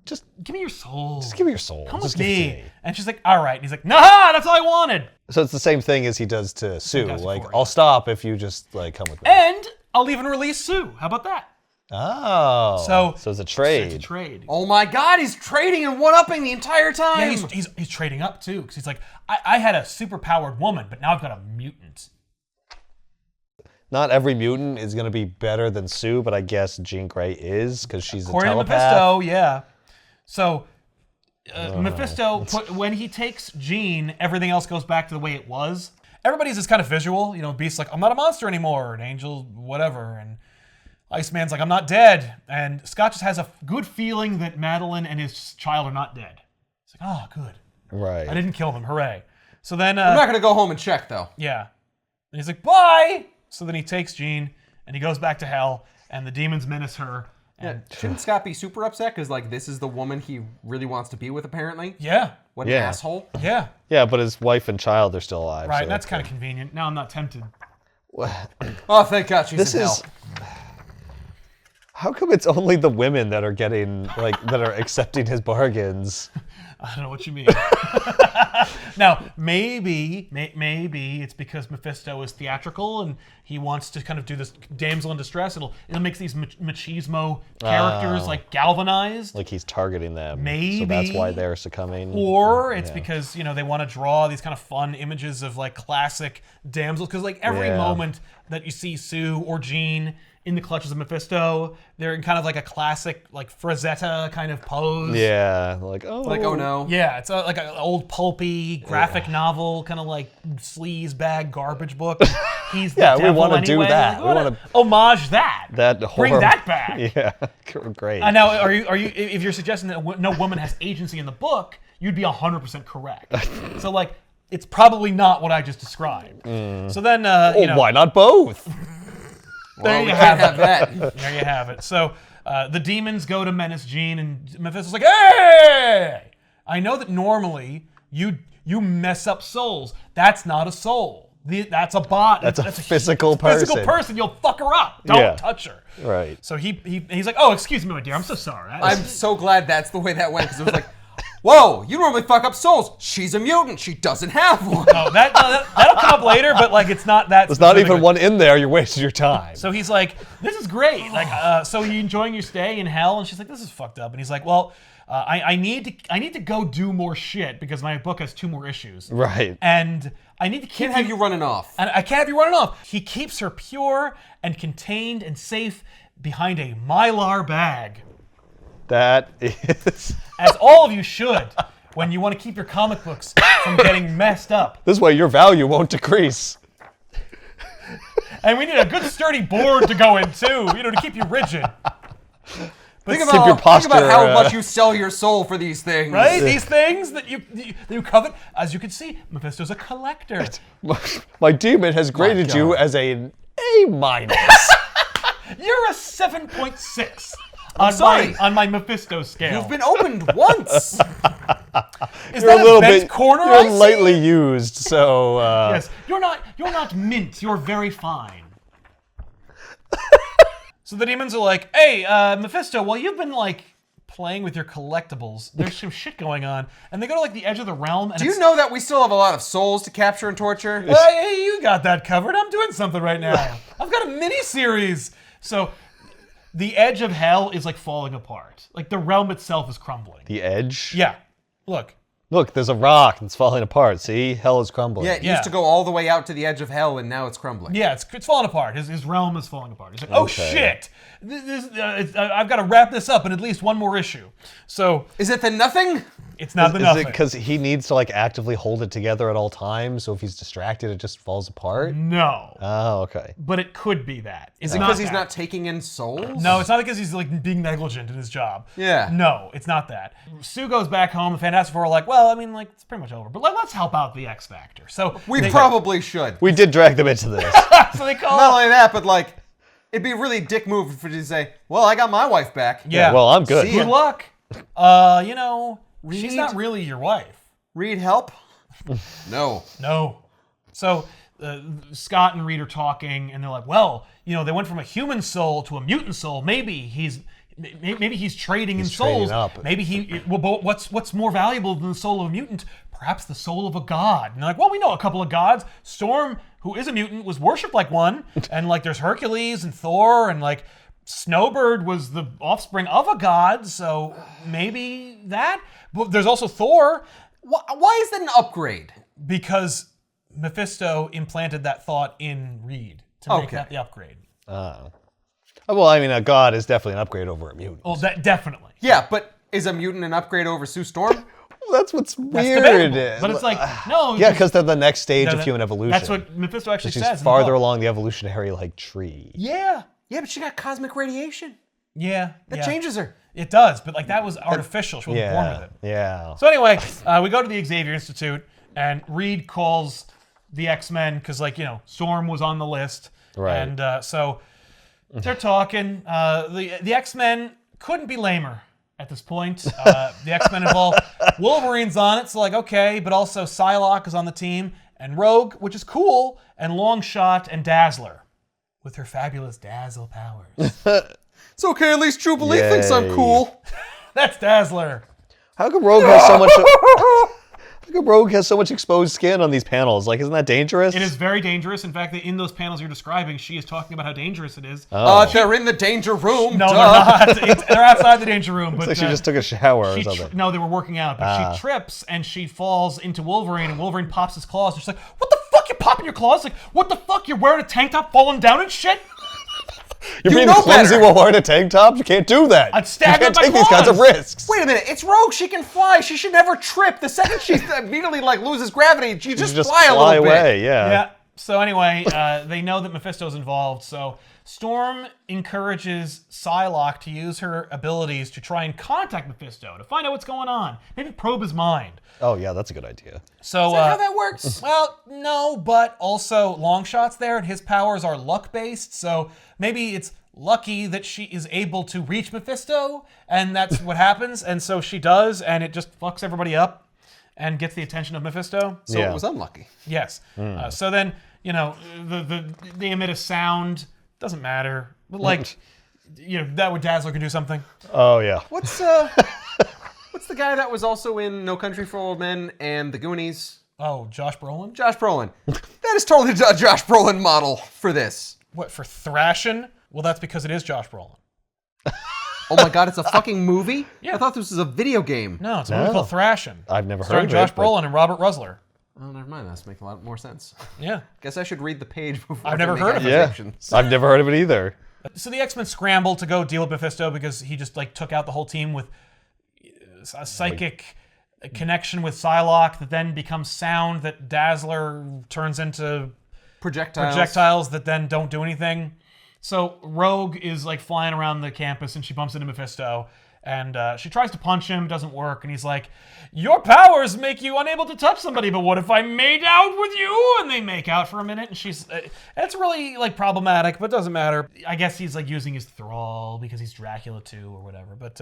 Speaker 2: Just
Speaker 1: give me your soul.
Speaker 2: give me your soul.
Speaker 1: Come
Speaker 2: Just
Speaker 1: with
Speaker 2: give it to
Speaker 1: me. And she's like, all right. And he's like, nah, that's all I wanted.
Speaker 2: So it's the same thing as he does to Sue.
Speaker 1: Fantastic
Speaker 2: Like,
Speaker 1: Four,
Speaker 2: I'll stop if you just like come with me.
Speaker 1: And I'll even release Sue. How about that?
Speaker 2: Oh.
Speaker 1: So
Speaker 2: it's a trade.
Speaker 1: It's a trade.
Speaker 3: Oh my God, he's trading and one-upping the entire time.
Speaker 1: Yeah, he's trading up too, because he's like, I had a super-powered woman, but now I've got a mutant.
Speaker 2: Not every mutant is going to be better than Sue, but I guess Jean Grey is because she's
Speaker 1: According
Speaker 2: a
Speaker 1: to
Speaker 2: telepath.
Speaker 1: Mephisto, yeah. So Mephisto, when he takes Jean, everything else goes back to the way it was. Everybody's just kind of visual. You know, Beast's like, I'm not a monster anymore, and Angel, whatever, and Iceman's like, I'm not dead. And Scott just has a good feeling that Madeline and his child are not dead. He's like, oh, good.
Speaker 2: Right.
Speaker 1: I didn't kill them. Hooray. So then...
Speaker 3: I'm not going to go home and check, though.
Speaker 1: Yeah. And he's like, bye! So then he takes Jean, and he goes back to hell, and the demons menace her. And
Speaker 3: Shouldn't Scott be super upset? Because, like, this is the woman he really wants to be with, apparently.
Speaker 1: yeah.
Speaker 3: What an asshole.
Speaker 1: Yeah.
Speaker 2: Yeah, but his wife and child are still alive.
Speaker 1: Right,
Speaker 2: so
Speaker 1: that's kind of convenient. Now I'm not tempted.
Speaker 3: Oh, thank God she's in hell.
Speaker 2: How come it's only the women that are getting, like, that are accepting his bargains?
Speaker 1: I don't know what you mean. Now, maybe it's because Mephisto is theatrical and he wants to kind of do this damsel in distress. It'll make these machismo characters like galvanized.
Speaker 2: Like he's targeting them.
Speaker 1: Maybe.
Speaker 2: So that's why they're succumbing.
Speaker 1: Or it's because, you know, they want to draw these kind of fun images of like classic damsels. Because like every moment that you see Sue or Jean in the clutches of Mephisto, they're in kind of like a classic, like Frazetta kind of pose.
Speaker 2: Yeah, like, oh.
Speaker 3: Like, oh no.
Speaker 1: Yeah, it's like an old pulpy graphic novel, kind of like sleaze bag garbage book. He's the devil
Speaker 2: we want to
Speaker 1: anyway.
Speaker 2: do that.
Speaker 1: Like,
Speaker 2: we want to
Speaker 1: homage that.
Speaker 2: Bring
Speaker 1: that back.
Speaker 2: Yeah, great.
Speaker 1: Now, are you? If you're suggesting that no woman has agency in the book, you'd be 100% correct. So like, it's probably not what I just described. So then, you know,
Speaker 2: why not both?
Speaker 1: there you
Speaker 3: Can't
Speaker 1: have
Speaker 3: have that.
Speaker 1: it. There you have it. So the demons go to menace Jean, and Mephisto's like, "Hey, I know that normally you mess up souls. That's not a soul. That's a bot.
Speaker 2: That's a physical person.
Speaker 1: Physical person. You'll fuck her up. Don't touch her."
Speaker 2: Right.
Speaker 1: So he's like, "Oh, excuse me, my dear. I'm so sorry."
Speaker 3: I'm so glad that's the way that went, because it was like, whoa, you normally fuck up souls. She's a mutant. She doesn't have one.
Speaker 1: No, that'll come up later, but like it's not that.
Speaker 2: There's not even
Speaker 1: specific.
Speaker 2: one in there. You're wasting your time.
Speaker 1: So he's like, "This is great. Like, so you enjoying your stay in hell?" And she's like, "This is fucked up." And he's like, "Well, I need to go do more shit because my book has 2 more issues.
Speaker 2: Right.
Speaker 1: And I need to keep
Speaker 3: Can't have you running off.
Speaker 1: And I can't have you running off." He keeps her pure and contained and safe behind a Mylar bag,
Speaker 2: That is.
Speaker 1: as all of you should when you want to keep your comic books from getting messed up.
Speaker 2: This way your value won't decrease.
Speaker 1: And we need a good sturdy board to go in too, you know, to keep you rigid.
Speaker 3: Think
Speaker 2: keep your
Speaker 3: about
Speaker 2: posture,
Speaker 3: how much you sell your soul for these things.
Speaker 1: Right? These things that you covet. As you can see, Mephisto's a collector.
Speaker 2: My demon has graded you
Speaker 3: God.
Speaker 2: as A-.
Speaker 1: You're a 7.6 on my Mephisto scale.
Speaker 3: You've been opened once.
Speaker 1: Is
Speaker 2: You're
Speaker 1: that
Speaker 2: a little
Speaker 1: Vent
Speaker 2: bit.
Speaker 1: corner?
Speaker 2: You're
Speaker 1: I see?
Speaker 2: lightly used, so.
Speaker 1: Yes, you're not mint. You're very fine. So the demons are like, "Hey, Mephisto, well, you've been like playing with your collectibles. There's some shit going on," and they go to like the edge of the realm. And
Speaker 3: Do you know that we still have a lot of souls to capture and torture?
Speaker 1: Hey, you got that covered. I'm doing something right now. I've got a mini series. So the edge of hell is like falling apart. Like the realm itself is crumbling.
Speaker 2: The edge?
Speaker 1: Yeah. Look.
Speaker 2: Look, there's a rock that's falling apart. See? Hell is crumbling.
Speaker 3: Yeah, it used to go all the way out to the edge of hell, and now it's crumbling.
Speaker 1: Yeah, it's falling apart. His realm is falling apart. He's like, "Oh
Speaker 2: Okay.
Speaker 1: shit! I've got to wrap this up in at least one more issue." So
Speaker 3: Is it the nothing?
Speaker 1: it's not the
Speaker 2: Is
Speaker 1: nothing.
Speaker 2: it because he needs to like actively hold it together at all times? So if he's distracted, it just falls apart?
Speaker 1: No,
Speaker 2: Oh, okay.
Speaker 1: but it could be that.
Speaker 3: Is it because he's not taking in souls?
Speaker 1: No, it's not because he's like being negligent in his job.
Speaker 3: Yeah.
Speaker 1: No, it's not that. Sue goes back home. The Fantastic Four are like, "Well, I mean, like it's pretty much over, but let's help out the X Factor." So
Speaker 3: We
Speaker 1: they,
Speaker 3: probably should.
Speaker 2: We did drag them into this.
Speaker 1: so they call.
Speaker 3: Not only that, but like, it'd be a really dick move for you to say, "Well, I got my wife back."
Speaker 1: Yeah.
Speaker 2: Well, I'm good.
Speaker 3: See ya.
Speaker 1: Good luck. You know, she's not really your wife.
Speaker 3: Reed, help? No.
Speaker 1: No. So Scott and Reed are talking, and they're like, "Well, you know, they went from a human soul to a mutant soul. Maybe maybe he's trading in
Speaker 2: trading
Speaker 1: souls.
Speaker 2: up.
Speaker 1: Maybe but what's more valuable than the soul of a mutant? Perhaps the soul of a god. And they're like, well, we know a couple of gods. Storm, who is a mutant, was worshipped like one. And like there's Hercules and Thor, and like Snowbird was the offspring of a god, so maybe that. But there's also Thor.
Speaker 3: Why is that an upgrade?
Speaker 1: Because Mephisto implanted that thought in Reed to make that the upgrade.
Speaker 2: Well, I mean, a god is definitely an upgrade over a mutant.
Speaker 1: Well, that definitely.
Speaker 3: Yeah, but is a mutant an upgrade over Sue Storm?
Speaker 2: Well, that's what's weird.
Speaker 1: Debatable. But it's like, no.
Speaker 2: Yeah, because they're the next stage of human evolution.
Speaker 1: That's what Mephisto actually
Speaker 2: She's
Speaker 1: says.
Speaker 2: farther along the evolutionary tree.
Speaker 1: Yeah.
Speaker 3: Yeah, but she got cosmic radiation.
Speaker 1: Yeah.
Speaker 3: That changes her.
Speaker 1: It does, but like that was artificial. She wasn't born with it.
Speaker 2: Yeah.
Speaker 1: So anyway, we go to the Xavier Institute, and Reed calls the X-Men because, like, Storm was on the list.
Speaker 2: Right.
Speaker 1: And so they're talking. The X-Men couldn't be lamer at this point. The X-Men involved. Wolverine's on it, so like, okay, but also Psylocke is on the team, and Rogue, which is cool, and Longshot and Dazzler with her fabulous dazzle powers.
Speaker 3: It's okay, at least Jubilee thinks I'm cool.
Speaker 1: That's Dazzler.
Speaker 2: How come Rogue has so much? How come Rogue has so much exposed skin on these panels? Like, isn't that dangerous?
Speaker 1: It is very dangerous. In fact, in those panels you're describing, she is talking about how dangerous it is.
Speaker 3: They're in the danger room.
Speaker 1: No, they're not. They're outside the danger room. But
Speaker 2: It's like she just took a shower or something.
Speaker 1: No, they were working out. But she trips and she falls into Wolverine, and Wolverine pops his claws. And she's like, "What the fuck? You're popping your claws? Like, what the fuck? You're wearing a tank top, falling down and shit."
Speaker 2: You're being
Speaker 3: know
Speaker 2: clumsy
Speaker 3: better.
Speaker 2: while wearing a tank top? You can't do that.
Speaker 1: I'd stab
Speaker 2: you
Speaker 1: her
Speaker 2: can't
Speaker 1: with
Speaker 2: take
Speaker 1: my
Speaker 2: these kinds of
Speaker 1: claws.
Speaker 2: risks.
Speaker 3: Wait a minute, it's Rogue. She can fly. She should never trip. The second she immediately loses gravity, she just fly a little
Speaker 2: away,
Speaker 3: bit.
Speaker 2: yeah.
Speaker 1: So anyway, they know that Mephisto's involved. So Storm encourages Psylocke to use her abilities to try and contact Mephisto to find out what's going on. Maybe probe his mind.
Speaker 2: Oh, yeah, that's a good idea.
Speaker 1: So
Speaker 3: Is that how that works?
Speaker 1: Well, no, but also Longshot's there, and his powers are luck-based. So maybe it's lucky that she is able to reach Mephisto, and that's what happens. And so she does, and it just fucks everybody up and gets the attention of Mephisto.
Speaker 3: So it was unlucky.
Speaker 1: Yes. So then, they emit a sound. Doesn't matter. But like, that would Dazzler could do something.
Speaker 2: Oh, yeah.
Speaker 3: What's the guy that was also in No Country for Old Men and The Goonies?
Speaker 1: Oh, Josh Brolin?
Speaker 3: Josh Brolin. That is totally a Josh Brolin model for this.
Speaker 1: What, for Thrashin'? Well, that's because it is Josh Brolin.
Speaker 3: Oh my god, it's a fucking movie?
Speaker 1: Yeah.
Speaker 3: I thought this was a video game.
Speaker 1: No, it's a movie called Thrashin'.
Speaker 2: I've never heard
Speaker 1: starring
Speaker 2: of
Speaker 1: Josh
Speaker 2: it. but-
Speaker 1: Brolin and Robert Rusler.
Speaker 3: Oh, never mind. That's making a lot more sense.
Speaker 1: Yeah.
Speaker 3: Guess I should read the page before
Speaker 1: I've never
Speaker 3: I make
Speaker 1: heard of it.
Speaker 2: Yeah,
Speaker 3: accusations.
Speaker 2: I've never heard of it either.
Speaker 1: So the X-Men scramble to go deal with Mephisto because he just like took out the whole team with a psychic connection with Psylocke that then becomes sound that Dazzler turns into projectiles that then don't do anything. So Rogue is like flying around the campus and she bumps into Mephisto and she tries to punch him, doesn't work, and he's like, "Your powers make you unable to touch somebody, but what if I made out with you?" And they make out for a minute, and she's it's really like problematic, but doesn't matter. I guess he's like using his thrall because he's Dracula too or whatever, but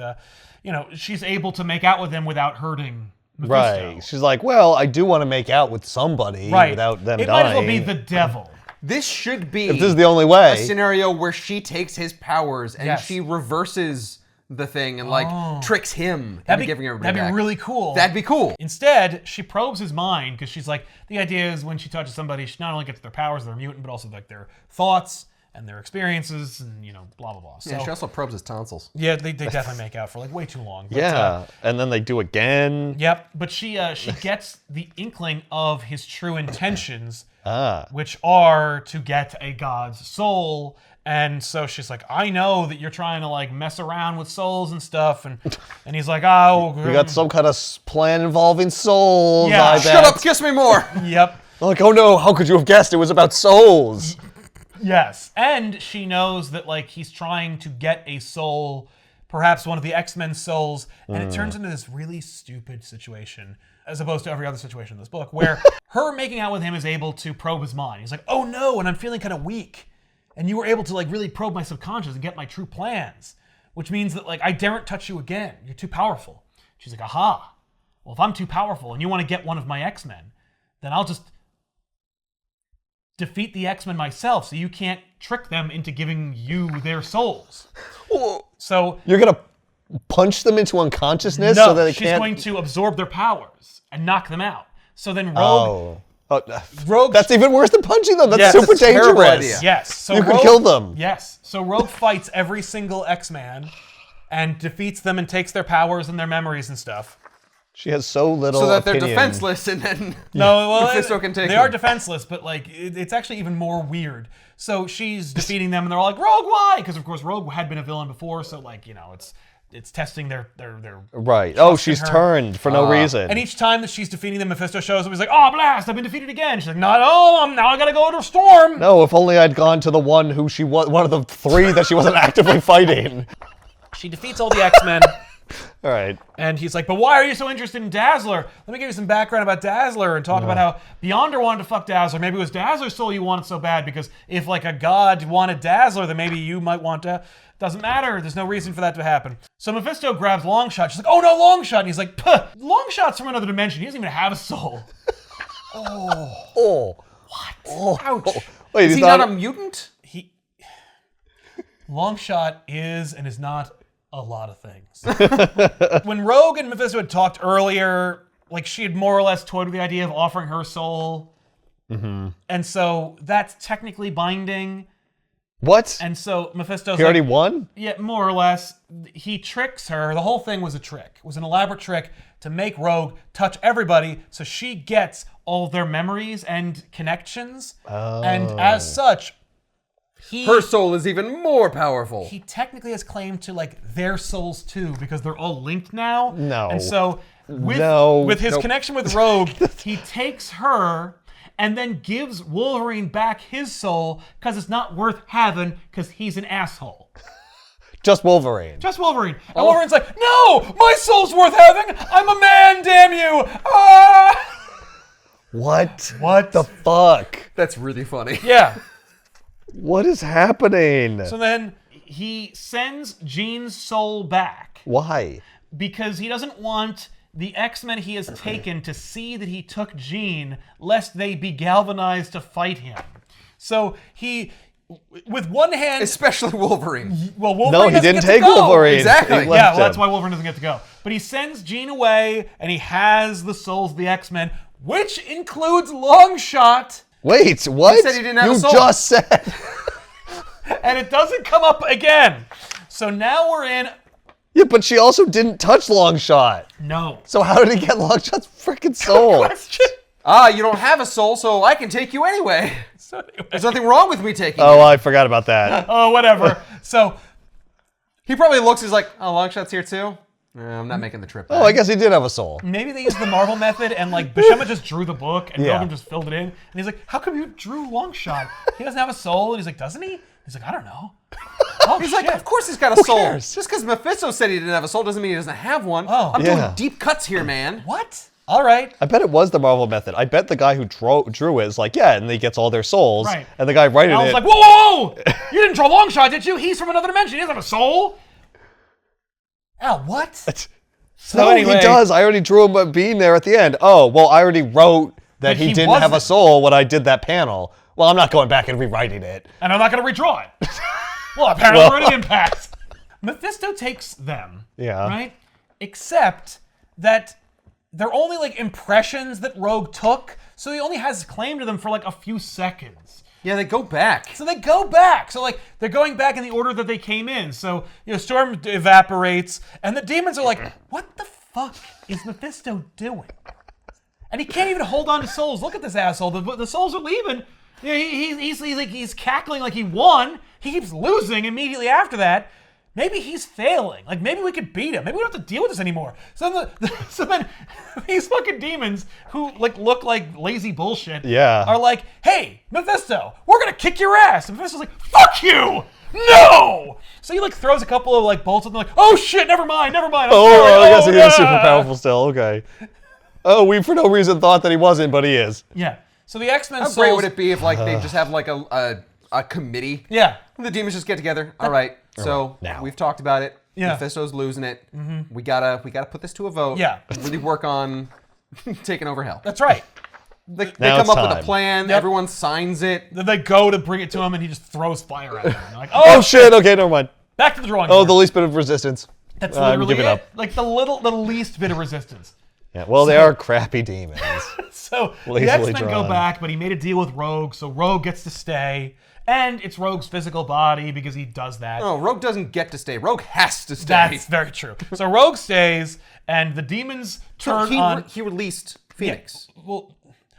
Speaker 1: she's able to make out with him without hurting Mephisto.
Speaker 2: Right. She's like, well, I do want to make out with somebody without them
Speaker 1: it
Speaker 2: dying.
Speaker 1: might as well be the devil.
Speaker 3: This should be
Speaker 2: If this is the only way.
Speaker 3: a scenario where she takes his powers and she reverses the thing and like tricks him into giving everybody
Speaker 1: That'd
Speaker 3: back.
Speaker 1: be really cool.
Speaker 3: That'd be cool.
Speaker 1: Instead, she probes his mind because she's like, the idea is when she touches somebody, she not only gets their powers, they're mutant, but also like their thoughts and their experiences and blah blah blah. So
Speaker 3: Yeah, she also probes his tonsils.
Speaker 1: yeah, they definitely make out for like way too long. But,
Speaker 2: Yeah, and then they do again.
Speaker 1: Yep, but she gets the inkling of his true intentions, which are to get a god's soul. And so she's like, I know that you're trying to like mess around with souls and stuff, and he's like, oh,
Speaker 2: We got some kind of plan involving souls. I bet.
Speaker 3: Shut up, kiss me more.
Speaker 1: Yep.
Speaker 2: Like, oh no, how could you have guessed it was about souls?
Speaker 1: Yes, and she knows that like he's trying to get a soul, perhaps one of the X-Men souls, and it turns into this really stupid situation, as opposed to every other situation in this book, where her making out with him is able to probe his mind. He's like, oh no, and I'm feeling kind of weak, and you were able to like really probe my subconscious and get my true plans, which means that like I daren't touch you again. You're too powerful. She's like, aha. Well, if I'm too powerful and you want to get one of my X-Men, then I'll just defeat the X-Men myself, so you can't trick them into giving you their souls. So
Speaker 2: You're gonna punch them into unconsciousness
Speaker 1: no,
Speaker 2: so that they
Speaker 1: she's
Speaker 2: can't.
Speaker 1: going to absorb their powers and knock them out. So then Rogue,
Speaker 2: Rogue. That's even worse than punching them. That's
Speaker 3: Yes,
Speaker 2: super
Speaker 3: that's a terrible
Speaker 2: dangerous.
Speaker 3: idea.
Speaker 1: yes, so
Speaker 2: You could
Speaker 1: Rogue,
Speaker 2: kill them.
Speaker 1: Yes, so Rogue fights every single X-Man and defeats them and takes their powers and their memories and stuff.
Speaker 2: She has so little.
Speaker 3: So that they're
Speaker 2: opinion.
Speaker 3: defenseless, and then
Speaker 1: No, well,
Speaker 3: Mephisto can take
Speaker 1: they
Speaker 3: them.
Speaker 1: are defenseless, but like it's actually even more weird. So she's defeating them, and they're all like, "Rogue, why?" Because of course Rogue had been a villain before, so like it's testing their
Speaker 2: Right.
Speaker 1: trust
Speaker 2: Oh,
Speaker 1: in
Speaker 2: she's
Speaker 1: her.
Speaker 2: turned for no reason.
Speaker 1: And each time that she's defeating them, Mephisto shows up. He's like, "Oh, blast! I've been defeated again." She's like, "Not oh, now I gotta go to Storm."
Speaker 2: No, if only I'd gone to the one who she was, one of the 3 that she wasn't actively fighting.
Speaker 1: She defeats all the X-Men.
Speaker 2: All right.
Speaker 1: And he's like, but why are you so interested in Dazzler? Let me give you some background about Dazzler and talk about how Beyonder wanted to fuck Dazzler. Maybe it was Dazzler's soul you wanted so bad, because if like a god wanted Dazzler, then maybe you might want to. Doesn't matter. There's no reason for that to happen. So Mephisto grabs Longshot. She's like, oh no, Longshot. And he's like, puh, Longshot's from another dimension. He doesn't even have a soul.
Speaker 2: Oh.
Speaker 1: What?
Speaker 2: Oh.
Speaker 3: Ouch.
Speaker 2: Wait,
Speaker 3: Is
Speaker 2: he's
Speaker 3: he not a mutant?
Speaker 1: Longshot is and is not a lot of things. When Rogue and Mephisto had talked earlier, like she had more or less toyed with the idea of offering her soul. Mm-hmm. And so that's technically binding.
Speaker 2: What?
Speaker 1: And so Mephisto's
Speaker 2: He already
Speaker 1: like,
Speaker 2: won?
Speaker 1: yeah, more or less. He tricks her. The whole thing was a trick. It was an elaborate trick to make Rogue touch everybody so she gets all their memories and connections.
Speaker 2: Oh.
Speaker 1: And as such,
Speaker 3: Her soul is even more powerful.
Speaker 1: he technically has claim to like their souls too, because they're all linked now.
Speaker 2: No.
Speaker 1: And so with his connection with Rogue, he takes her and then gives Wolverine back his soul because it's not worth having because he's an asshole.
Speaker 2: Just Wolverine.
Speaker 1: Just Wolverine. And Wolverine's like, no, my soul's worth having. I'm a man, damn you. Ah!
Speaker 2: What?
Speaker 1: What?
Speaker 2: The fuck?
Speaker 3: That's really funny.
Speaker 1: Yeah.
Speaker 2: What is happening?
Speaker 1: So then he sends Jean's soul back.
Speaker 2: Why?
Speaker 1: Because he doesn't want the X-Men he has taken to see that he took Jean, lest they be galvanized to fight him. So he, with one hand...
Speaker 3: Especially Wolverine.
Speaker 1: Well, Wolverine
Speaker 2: No, he
Speaker 1: doesn't
Speaker 2: didn't
Speaker 1: get to
Speaker 2: take
Speaker 1: go.
Speaker 2: Wolverine.
Speaker 3: Exactly.
Speaker 2: He
Speaker 3: Yeah,
Speaker 2: left
Speaker 1: Yeah, well, that's
Speaker 2: him.
Speaker 1: why Wolverine doesn't get to go. But he sends Jean away, and he has the souls of the X-Men, which includes Longshot,
Speaker 2: Wait, what?
Speaker 3: He said he didn't have
Speaker 2: you
Speaker 3: a soul.
Speaker 2: just said.
Speaker 1: and it doesn't come up again. So now we're in...
Speaker 2: Yeah, but she also didn't touch Longshot.
Speaker 1: No.
Speaker 2: So how did he get Longshot's freaking soul?
Speaker 1: Question.
Speaker 3: You don't have a soul, so I can take you anyway.
Speaker 1: So anyway.
Speaker 3: There's nothing wrong with me taking
Speaker 2: Oh,
Speaker 3: you.
Speaker 2: I forgot about that.
Speaker 1: Oh, whatever. So...
Speaker 3: He probably looks, he's like, oh, Longshot's here too? I'm not making the trip back.
Speaker 2: Oh, I guess he did have a soul.
Speaker 1: Maybe they used the Marvel method and like Buscema just drew the book and
Speaker 2: Yeah.
Speaker 1: Logan just filled it in. And he's like, how come you drew Longshot? He doesn't have a soul. And he's like, doesn't he? He's like, I don't know. Oh,
Speaker 3: He's
Speaker 1: shit.
Speaker 3: like, of course he's got a soul.
Speaker 2: cares?
Speaker 3: Just because Mephisto said he didn't have a soul doesn't mean he doesn't have one.
Speaker 1: Oh.
Speaker 3: I'm
Speaker 2: Yeah.
Speaker 3: doing deep cuts here, man.
Speaker 1: What? All right.
Speaker 2: I bet it was the Marvel method. I bet the guy who drew it is like, yeah, and he gets all their souls.
Speaker 1: Right.
Speaker 2: And the guy writing
Speaker 1: And I was
Speaker 2: it.
Speaker 1: like, whoa, whoa, whoa! You didn't draw Longshot, did you? He's from another dimension. He doesn't have a soul. Al, what? So
Speaker 2: no,
Speaker 1: anyway,
Speaker 2: he does. I already drew him being there at the end. Oh, well, I already wrote that
Speaker 1: But
Speaker 2: he
Speaker 1: he
Speaker 2: didn't have a
Speaker 1: wasn't.
Speaker 2: soul when I did that panel. Well, I'm not going back and rewriting it.
Speaker 1: And I'm not going to redraw it. Well, apparently we're in an impasse. Mephisto takes them.
Speaker 2: Yeah.
Speaker 1: Right? Except that they're only like impressions that Rogue took, so he only has claim to them for like a few seconds.
Speaker 3: Yeah, they go back.
Speaker 1: So they go back. So like they're going back in the order that they came in. So Storm evaporates, and the demons are like, "What the fuck is Mephisto doing?" And he can't even hold on to souls. Look at this asshole. The souls are leaving. Yeah, he's cackling like he won. He keeps losing immediately after that. Maybe he's failing. Like maybe we could beat him. Maybe we don't have to deal with this anymore. So then these fucking demons who like look like lazy bullshit are like, hey, Mephisto, we're gonna kick your ass. And Mephisto's like, fuck you! No! So he like throws a couple of like bolts and they're like, oh shit, never mind. I'm sorry.
Speaker 2: I guess he is
Speaker 1: yeah.
Speaker 2: super powerful still. Okay. Oh, we for no reason thought that he wasn't, but he is.
Speaker 1: Yeah. So the X-Men
Speaker 3: How
Speaker 1: souls...
Speaker 3: great would it be if like they just have like a committee?
Speaker 1: Yeah.
Speaker 3: The demons just get together. All right. So
Speaker 2: now.
Speaker 3: we've talked about it.
Speaker 1: Yeah.
Speaker 3: Mephisto's losing it. We gotta put this to a vote.
Speaker 1: Yeah.
Speaker 3: Really work on taking over hell.
Speaker 1: That's right.
Speaker 3: They
Speaker 2: Now
Speaker 3: come
Speaker 2: it's
Speaker 3: up with a
Speaker 2: time.
Speaker 3: plan. Everyone signs it.
Speaker 1: Then they go to bring it to him, and he just throws fire at them. And they're like,
Speaker 2: Oh shit! Okay, never mind.
Speaker 1: back to the drawing
Speaker 2: Oh,
Speaker 1: board.
Speaker 2: the least bit of resistance.
Speaker 1: That's
Speaker 2: I'm
Speaker 1: literally
Speaker 2: giving
Speaker 1: it.
Speaker 2: up.
Speaker 1: Like the least bit of resistance.
Speaker 2: Yeah, well, they are crappy demons.
Speaker 1: So
Speaker 2: Lazily
Speaker 1: the X-Men
Speaker 2: drawn.
Speaker 1: go back, but he made a deal with Rogue, so Rogue gets to stay. And it's Rogue's physical body because he does that.
Speaker 3: No, Rogue doesn't get to stay. Rogue has to stay.
Speaker 1: That's very true. So Rogue stays, and the demons turn on.
Speaker 3: He released Phoenix.
Speaker 1: Well,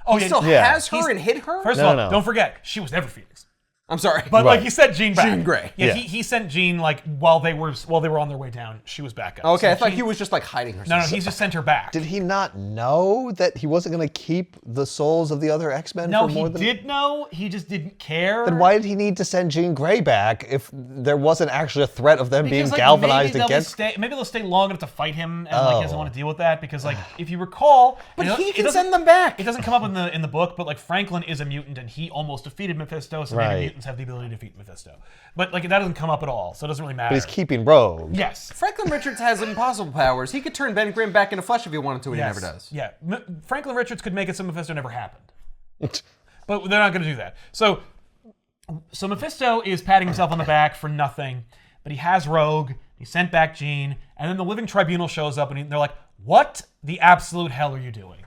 Speaker 1: oh,
Speaker 3: He still
Speaker 2: Yeah.
Speaker 3: has her and hid her?
Speaker 1: First
Speaker 2: No,
Speaker 1: of all,
Speaker 2: no.
Speaker 1: don't forget, she was never Phoenix.
Speaker 3: I'm sorry.
Speaker 1: But like
Speaker 2: Right.
Speaker 1: he sent Jean back.
Speaker 3: Jean Grey.
Speaker 1: Yeah,
Speaker 2: Yeah.
Speaker 1: He sent Jean like while they were on their way down. She was back up.
Speaker 3: Okay,
Speaker 1: So
Speaker 3: I thought
Speaker 1: Jean-
Speaker 3: he was just like hiding herself.
Speaker 1: No, he's just sent her back.
Speaker 2: Did he not know that he wasn't going to keep the souls of the other X-Men
Speaker 1: No,
Speaker 2: for more
Speaker 1: he
Speaker 2: than...
Speaker 1: did know. He just didn't care.
Speaker 2: Then why did he need to send Jean Grey back if there wasn't actually a threat of them being
Speaker 1: Because, like,
Speaker 2: galvanized
Speaker 1: maybe
Speaker 2: against...
Speaker 1: maybe they'll stay long enough to fight him, and like he doesn't
Speaker 2: Oh.
Speaker 1: want to deal with that because, like, if you recall,
Speaker 3: But
Speaker 1: you know,
Speaker 3: he
Speaker 1: it
Speaker 3: can
Speaker 1: doesn't-
Speaker 3: send them back.
Speaker 1: It doesn't come up in the book, but like Franklin is a mutant, and he almost defeated Mephisto, so maybe
Speaker 2: Right.
Speaker 1: mutants have the ability to defeat Mephisto. But like that doesn't come up at all, so it doesn't really matter.
Speaker 2: But he's keeping Rogue.
Speaker 1: Yes.
Speaker 3: Franklin Richards has impossible powers. He could turn Ben Grimm back into flesh if he wanted to, and
Speaker 1: Yes.
Speaker 3: he never does.
Speaker 1: Yeah. Franklin Richards could make it so Mephisto never happened. But they're not going to do that. So Mephisto is patting himself on the back for nothing, but he has Rogue. He sent back Jean, and then the Living Tribunal shows up, and they're like, "What the absolute hell are you doing?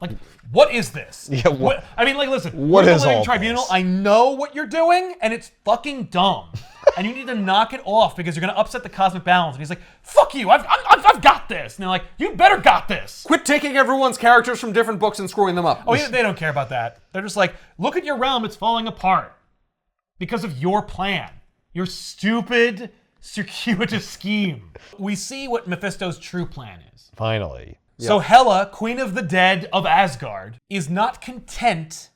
Speaker 1: Like, what is this?"
Speaker 2: Yeah, what-
Speaker 1: I mean, like, listen.
Speaker 2: What
Speaker 1: we're
Speaker 2: is
Speaker 1: the Living
Speaker 2: all
Speaker 1: Tribunal?
Speaker 2: this?
Speaker 1: I know what you're doing, and it's fucking dumb. And you need to knock it off because you're going to upset the cosmic balance. And he's like, "Fuck you! I've got this." And they're like, "You better got this."
Speaker 3: Quit taking everyone's characters from different books and screwing them up.
Speaker 1: Oh, yeah, they don't care about that. They're just like, look at your realm, it's falling apart. Because of your plan. Your stupid, circuitous scheme. We see what Mephisto's true plan is.
Speaker 2: Finally.
Speaker 1: So Hela, Queen of the Dead of Asgard, is not content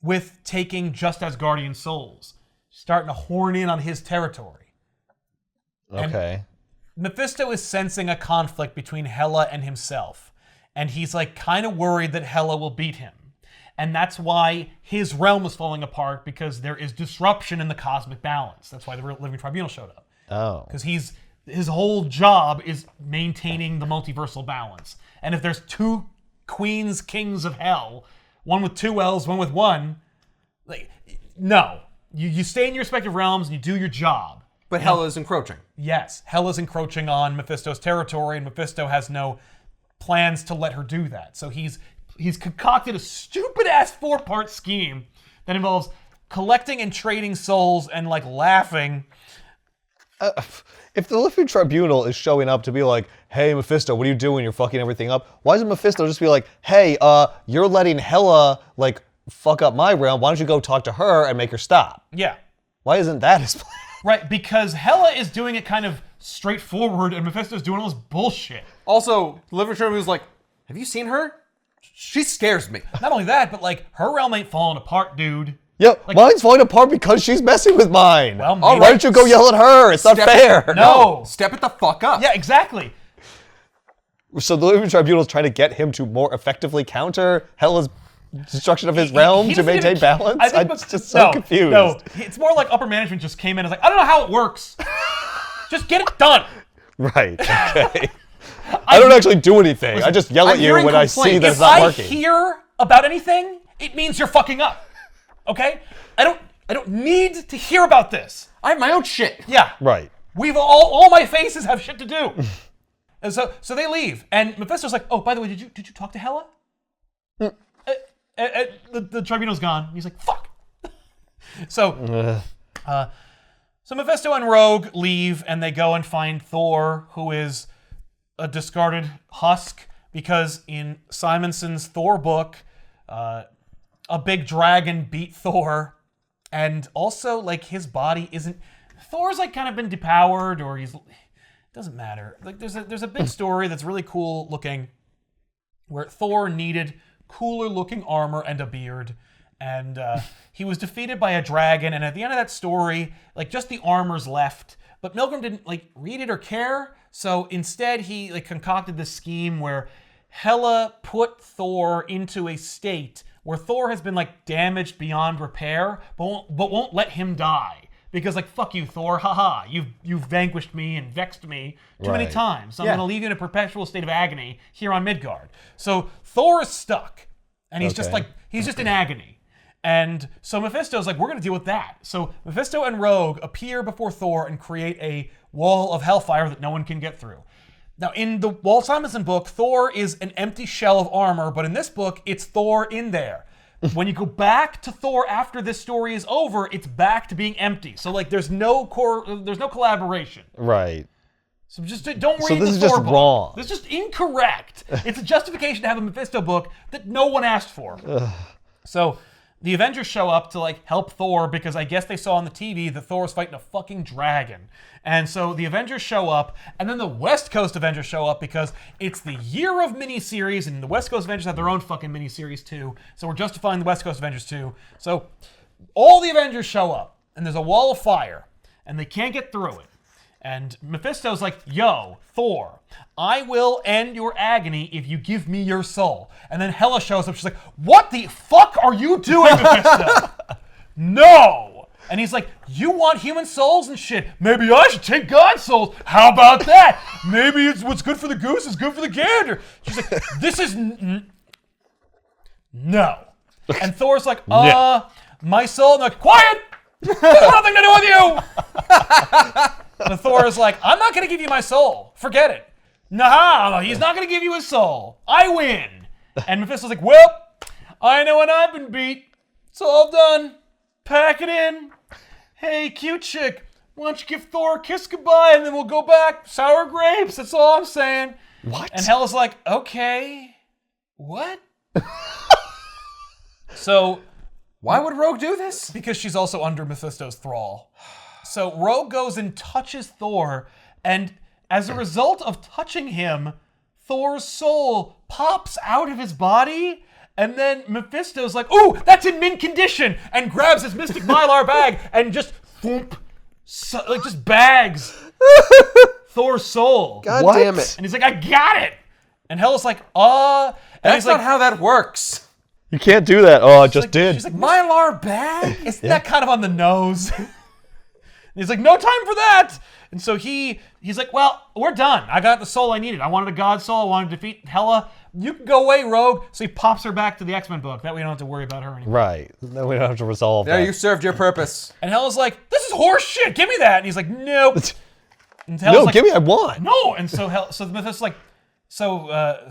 Speaker 1: with taking just Asgardian souls. She's starting to horn in on his territory.
Speaker 2: Okay.
Speaker 1: Mephisto is sensing a conflict between Hela and himself. And he's like kind of worried that Hela will beat him. And that's why his realm is falling apart, because there is disruption in the cosmic balance. That's why the Living Tribunal showed up.
Speaker 2: Oh.
Speaker 1: Because his whole job is maintaining the multiversal balance. And if there's two queens, kings of hell, one with two L's, one with one, like, no. You stay in your respective realms and you do your job.
Speaker 3: But Hela is encroaching.
Speaker 1: Yes, Hela's encroaching on Mephisto's territory, and Mephisto has no plans to let her do that. So he's concocted a stupid-ass 4-part scheme that involves collecting and trading souls and, like, laughing.
Speaker 2: If the Living Tribunal is showing up to be like, "Hey, Mephisto, what are you doing? You're fucking everything up." Why doesn't Mephisto just be like, "Hey, you're letting Hela, like, fuck up my realm. Why don't you go talk to her and make her stop?"
Speaker 1: Yeah.
Speaker 2: Why isn't that his plan?
Speaker 1: Right, because Hela is doing it kind of straightforward, and Mephisto's doing all this bullshit.
Speaker 3: Also, Living Tribunal was like, have you seen her? She scares me.
Speaker 1: Not only that, but, like, her realm ain't falling apart, dude.
Speaker 2: Yeah, mine's falling apart because she's messing with mine.
Speaker 1: Well,
Speaker 2: Why
Speaker 1: maybe-
Speaker 2: don't you go yell at her? It's not fair.
Speaker 1: No.
Speaker 3: Step it the fuck up.
Speaker 1: Yeah, exactly.
Speaker 2: So the Living Tribunal is trying to get him to more effectively counter Hela's destruction of his realm
Speaker 1: He
Speaker 2: to
Speaker 1: doesn't
Speaker 2: maintain
Speaker 1: even-
Speaker 2: balance?
Speaker 1: I think
Speaker 2: I'm just so confused.
Speaker 1: No, it's more like upper management just came in and was like, "I don't know how it works. Just get it done."
Speaker 2: Right, okay. I don't actually do anything. I just yell
Speaker 3: I'm
Speaker 2: at you
Speaker 3: hearing
Speaker 2: when I see
Speaker 3: complaints.
Speaker 2: that
Speaker 1: If
Speaker 2: it's not
Speaker 1: I
Speaker 2: working.
Speaker 1: hear about anything, it means you're fucking up. Okay? I don't need to hear about this.
Speaker 3: I have my own shit.
Speaker 1: Yeah.
Speaker 2: Right.
Speaker 1: We've all my faces have shit to do. And so they leave, and Mephisto's like, "Oh, by the way, did you talk to Hela?" The tribunal's gone. He's like, "Fuck." So Mephisto and Rogue leave, and they go and find Thor, who is a discarded husk, because in Simonson's Thor book, a big dragon beat Thor, and also, like, his body isn't... Thor's, like, kind of been depowered, or he's... Doesn't matter. Like, there's a big story that's really cool looking, where Thor needed cooler looking armor and a beard, and he was defeated by a dragon, and at the end of that story, like, just the armor's left, but Milgram didn't, like, read it or care, so instead he, like, concocted this scheme where Hela put Thor into a state where Thor has been, like, damaged beyond repair, but won't let him die. Because, like, fuck you, Thor, haha, you've vanquished me and vexed me too many
Speaker 2: Right.
Speaker 1: times, so I'm going to leave you in a perpetual state of agony here on Midgard. So Thor is stuck, and he's just
Speaker 2: Okay.
Speaker 1: he's just in agony. And so Mephisto's like, we're going to deal with that. So Mephisto and Rogue appear before Thor and create a wall of hellfire that no one can get through. Now, in the Walt Simonson book, Thor is an empty shell of armor, but in this book, it's Thor in there. When you go back to Thor after this story is over, it's back to being empty. So, like, there's no collaboration.
Speaker 2: Right.
Speaker 1: So just don't read
Speaker 2: So this
Speaker 1: the
Speaker 2: is just
Speaker 1: Thor book.
Speaker 2: wrong.
Speaker 1: This is just incorrect. It's a justification to have a Mephisto book that no one asked for. So the Avengers show up to like help Thor because I guess they saw on the TV that Thor was fighting a fucking dragon. And so the Avengers show up, and then the West Coast Avengers show up because it's the year of miniseries, and the West Coast Avengers have their own fucking miniseries too. So we're justifying the West Coast Avengers too. So all the Avengers show up, and there's a wall of fire, and they can't get through it. And Mephisto's like, yo, Thor, I will end your agony if you give me your soul. And then Hela shows up. She's like, what the fuck are you doing, Mephisto? No. And he's like, you want human souls and shit. Maybe I should take God's souls. How about that? Maybe it's what's good for the goose is good for the gander. She's like, this is... No. And Thor's like, my soul. And they're like, quiet! There's nothing to do with you! And Thor is like, I'm not going to give you my soul. Forget it. No, he's not going to give you his soul. I win. And Mephisto's like, well, I know when I've been beat. It's all done. Pack it in. Hey, cute chick, why don't you give Thor a kiss goodbye and then we'll go back. Sour grapes, that's all I'm saying.
Speaker 2: What?
Speaker 1: And Hela's like, okay. What? So...
Speaker 3: Why would Rogue do this?
Speaker 1: Because she's also under Mephisto's thrall. So Rogue goes and touches Thor, and as a result of touching him, Thor's soul pops out of his body, and then Mephisto's like, ooh, that's in mint condition, and grabs his Mystic Mylar bag and just thump, just bags Thor's soul.
Speaker 3: God
Speaker 2: What?
Speaker 3: damn it.
Speaker 1: And he's like, I got it! And Hela's like, And
Speaker 3: That's
Speaker 1: he's
Speaker 3: not
Speaker 1: like,
Speaker 3: how that works.
Speaker 2: You can't do that. Oh, I just
Speaker 1: like-
Speaker 2: did.
Speaker 1: she's like,
Speaker 3: Mylar bag?
Speaker 1: isn't that kind of on the nose? And he's like, no time for that. And so he's like, well, we're done. I got the soul I needed. I wanted a god soul. I wanted to defeat Hela. You can go away, Rogue. So he pops her back to the X-Men book. That way we don't have to worry about her anymore.
Speaker 2: Right. Then we don't have to resolve
Speaker 3: There,
Speaker 2: that.
Speaker 3: you served your purpose.
Speaker 1: And Hela's like, this is horse shit. Give me that. And he's like, nope. And Hela's
Speaker 2: No,
Speaker 1: like,
Speaker 2: give me. I want.
Speaker 1: no. And so Mephisto's like, so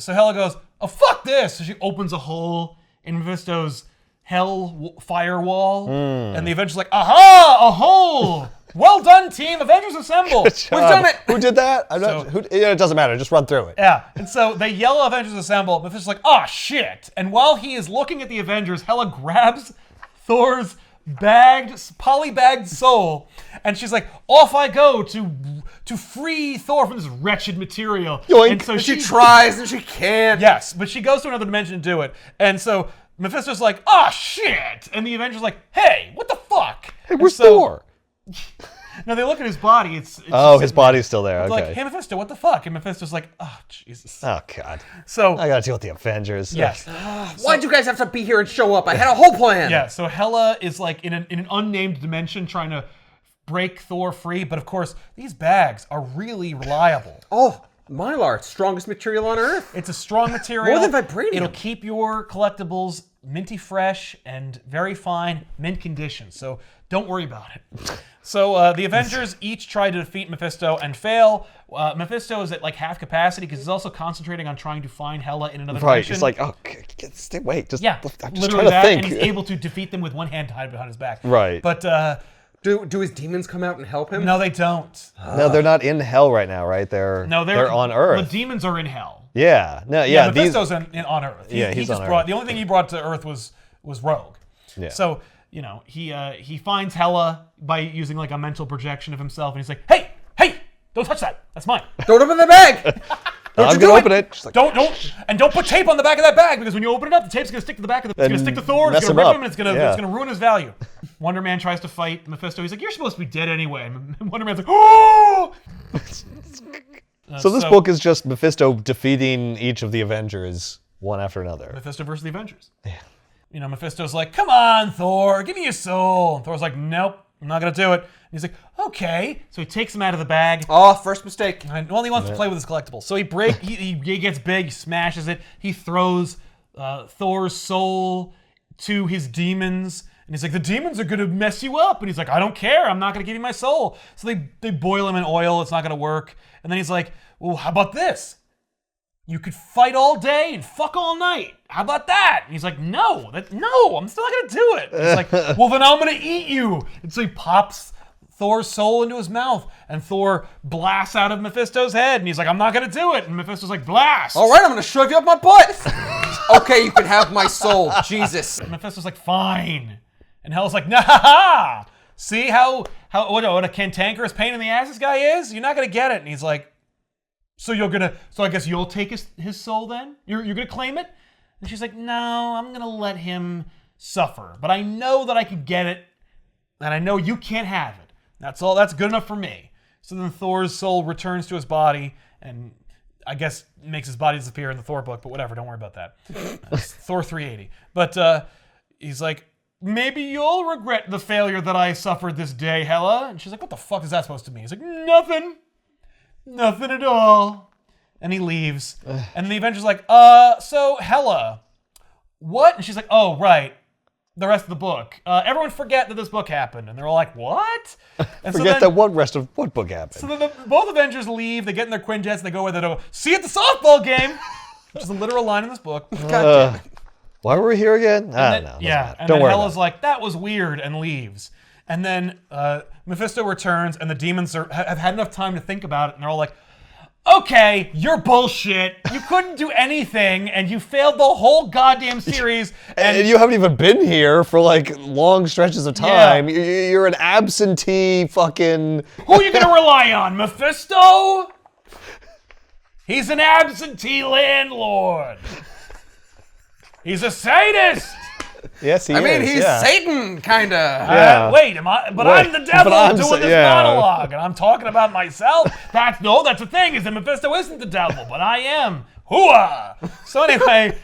Speaker 1: Hela goes, oh, fuck this. So she opens a hole in Mephisto's firewall. And the Avengers are like, aha, a hole. Well done, team. Avengers assemble. We've done it.
Speaker 2: Who did that? I'm not, it doesn't matter. Just run through it.
Speaker 1: Yeah, and so they yell Avengers Assemble. Mephisto's like, oh shit. And while he is looking at the Avengers, Hela grabs Thor's polybagged soul, and she's like, off I go to free Thor from this wretched material.
Speaker 2: Yoink.
Speaker 1: And so
Speaker 3: She tries and she can't.
Speaker 1: Yes, but she goes to another dimension to do it. And so Mephisto's like, oh shit. And the Avengers like, hey, what the fuck?
Speaker 2: Hey, where's
Speaker 1: And so-
Speaker 2: Thor?
Speaker 1: No, they look at his body. It's
Speaker 2: Oh,
Speaker 1: just
Speaker 2: his
Speaker 1: sitting there.
Speaker 2: body's still there.
Speaker 1: It's
Speaker 2: Okay.
Speaker 1: like, hey Mephisto, what the fuck? And Mephisto's like, oh Jesus.
Speaker 2: Oh God.
Speaker 1: So
Speaker 2: I gotta deal with the Avengers.
Speaker 1: yes.
Speaker 3: Why'd you guys have to be here and show up? I had a whole plan.
Speaker 1: Yeah, so Hela is like in an unnamed dimension trying to break Thor free, but of course, these bags are really reliable.
Speaker 3: Oh, Mylar, strongest material on Earth.
Speaker 1: It's a strong material.
Speaker 3: More than vibranium.
Speaker 1: It'll keep your collectibles minty fresh and very fine mint condition, so don't worry about it. So the Avengers each try to defeat Mephisto and fail. Mephisto is at like half capacity because he's also concentrating on trying to find Hela in another
Speaker 2: Right.
Speaker 1: dimension.
Speaker 2: It's like, oh, stay. Wait. Just.
Speaker 1: yeah,
Speaker 2: I'm just
Speaker 1: literally
Speaker 2: trying to
Speaker 1: that,
Speaker 2: think.
Speaker 1: and he's able to defeat them with one hand tied behind his back.
Speaker 2: Right.
Speaker 1: But
Speaker 3: Do his demons come out and help him?
Speaker 1: no, they don't.
Speaker 2: No, they're not in hell right now, right? They're on Earth.
Speaker 1: The demons are in hell.
Speaker 2: Yeah. No.
Speaker 1: Yeah,
Speaker 2: Yeah. These.
Speaker 1: Mephisto's on Earth.
Speaker 2: Yeah,
Speaker 1: he
Speaker 2: he's
Speaker 1: just
Speaker 2: on
Speaker 1: brought
Speaker 2: Earth.
Speaker 1: the only thing he brought to Earth was Rogue.
Speaker 2: Yeah.
Speaker 1: So he finds Hela by using like a mental projection of himself, and he's like, hey, don't touch that. That's mine.
Speaker 3: Don't open the bag.
Speaker 2: I'm gonna open it. She's like,
Speaker 1: Don't put tape on the back of that bag because when you open it up, the tape's gonna stick to the back of the. It's gonna stick to Thor. It's
Speaker 2: mess
Speaker 1: gonna
Speaker 2: him
Speaker 1: rip
Speaker 2: up.
Speaker 1: him, and it's
Speaker 2: Yeah.
Speaker 1: gonna ruin his value. Wonder Man tries to fight Mephisto. He's like, you're supposed to be dead anyway. And Wonder Man's like, oh.
Speaker 2: So this book is just Mephisto defeating each of the Avengers one after another.
Speaker 1: Mephisto versus the Avengers. Yeah. Mephisto's like, come on, Thor, give me your soul. And Thor's like, nope, I'm not gonna do it. And he's like, okay. So he takes him out of the bag.
Speaker 3: Oh, first mistake.
Speaker 1: And, well, he wants to play with his collectibles. So he gets big, he smashes it, he throws Thor's soul to his demons. And he's like, the demons are going to mess you up. And he's like, I don't care. I'm not going to give you my soul. So they boil him in oil. It's not going to work. And then he's like, well, how about this? You could fight all day and fuck all night. How about that? And he's like, no, I'm still not going to do it. And he's like, well, then I'm going to eat you. And so he pops Thor's soul into his mouth. And Thor blasts out of Mephisto's head. And he's like, I'm not going to do it. And Mephisto's like, blast.
Speaker 3: All right, I'm going to shove you up my butt. Okay, you can have my soul. Jesus.
Speaker 1: And Mephisto's like, fine. And Hela's like, nah, see what a cantankerous pain in the ass this guy is? You're not going to get it. And he's like, so I guess you'll take his soul then? You're going to claim it? And she's like, no, I'm going to let him suffer. But I know that I can get it, and I know you can't have it. That's all. That's good enough for me. So then Thor's soul returns to his body, and I guess makes his body disappear in the Thor book, but whatever, don't worry about that. Thor 380. But he's like, maybe you'll regret the failure that I suffered this day, Hela. And she's like, what the fuck is that supposed to mean? He's like, nothing at all. And he leaves. And the Avengers like, so Hela, what? And she's like, oh, right. The rest of the book. Everyone forget that this book happened. And they're all like, what? And
Speaker 2: Forget that what book happened?
Speaker 1: So then both Avengers leave. They get in their Quinjets and they go where they go, see you at the softball game. Which is a literal line in this book. God damn it.
Speaker 2: Why were we here again? I don't know.
Speaker 1: Yeah, and
Speaker 2: don't
Speaker 1: then
Speaker 2: worry
Speaker 1: Hela's like, that was weird, and leaves. And then Mephisto returns, and the demons have had enough time to think about it, and they're all like, okay, you're bullshit. You couldn't do anything, and you failed the whole goddamn series.
Speaker 2: And you haven't even been here for like long stretches of time. Yeah. You're an absentee fucking...
Speaker 1: Who are you going to rely on, Mephisto? He's an absentee landlord. He's a sadist.
Speaker 2: Yes, he is.
Speaker 3: I mean, he's Satan, kind of.
Speaker 2: Yeah.
Speaker 1: Wait, I'm the devil doing this monologue, and I'm talking about myself. That's the thing, is that Mephisto isn't the devil, but I am. Hooah! So anyway,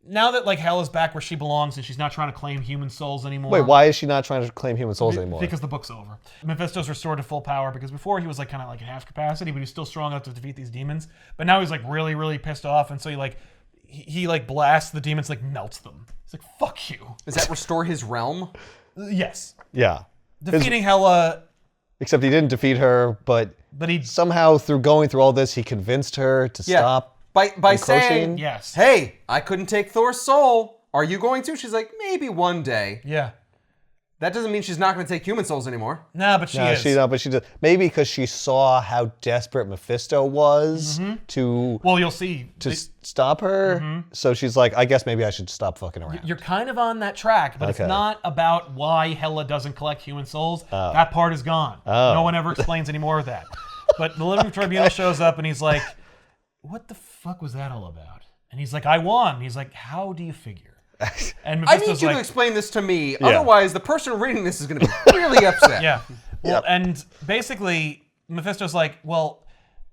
Speaker 1: now that like Hela's back where she belongs, and she's not trying to claim human souls anymore.
Speaker 2: Wait, why is she not trying to claim human souls anymore?
Speaker 1: Because the book's over. Mephisto's restored to full power, because before he was like kind of like at half capacity, but he's still strong enough to defeat these demons. But now he's like really, really pissed off, and so he blasts the demons, like melts them. He's like, fuck you.
Speaker 3: Does that restore his realm?
Speaker 1: Yes.
Speaker 2: Yeah.
Speaker 1: Defeating Hela.
Speaker 2: Except he didn't defeat her, but he somehow through going through all this, he convinced her to stop.
Speaker 3: By saying,
Speaker 1: yes.
Speaker 3: Hey, I couldn't take Thor's soul. Are you going to? She's like, maybe one day.
Speaker 1: Yeah.
Speaker 3: That doesn't mean she's not going to take human souls anymore.
Speaker 1: Nah, but she is.
Speaker 2: But she does. Maybe because she saw how desperate Mephisto was to...
Speaker 1: Well, you'll see.
Speaker 2: To stop her. So she's like, I guess maybe I should stop fucking around.
Speaker 1: You're kind of on that track, but it's not about why Hela doesn't collect human souls. That part is gone. No one ever explains any more of that. But the Living Tribunal shows up and he's like, what the fuck was that all about? And he's like, I won. He's like, how do you figure? And
Speaker 3: I need you to explain this to me. Otherwise, the person reading this is going to be really upset.
Speaker 1: Yeah. Well, and basically, Mephisto's like, well,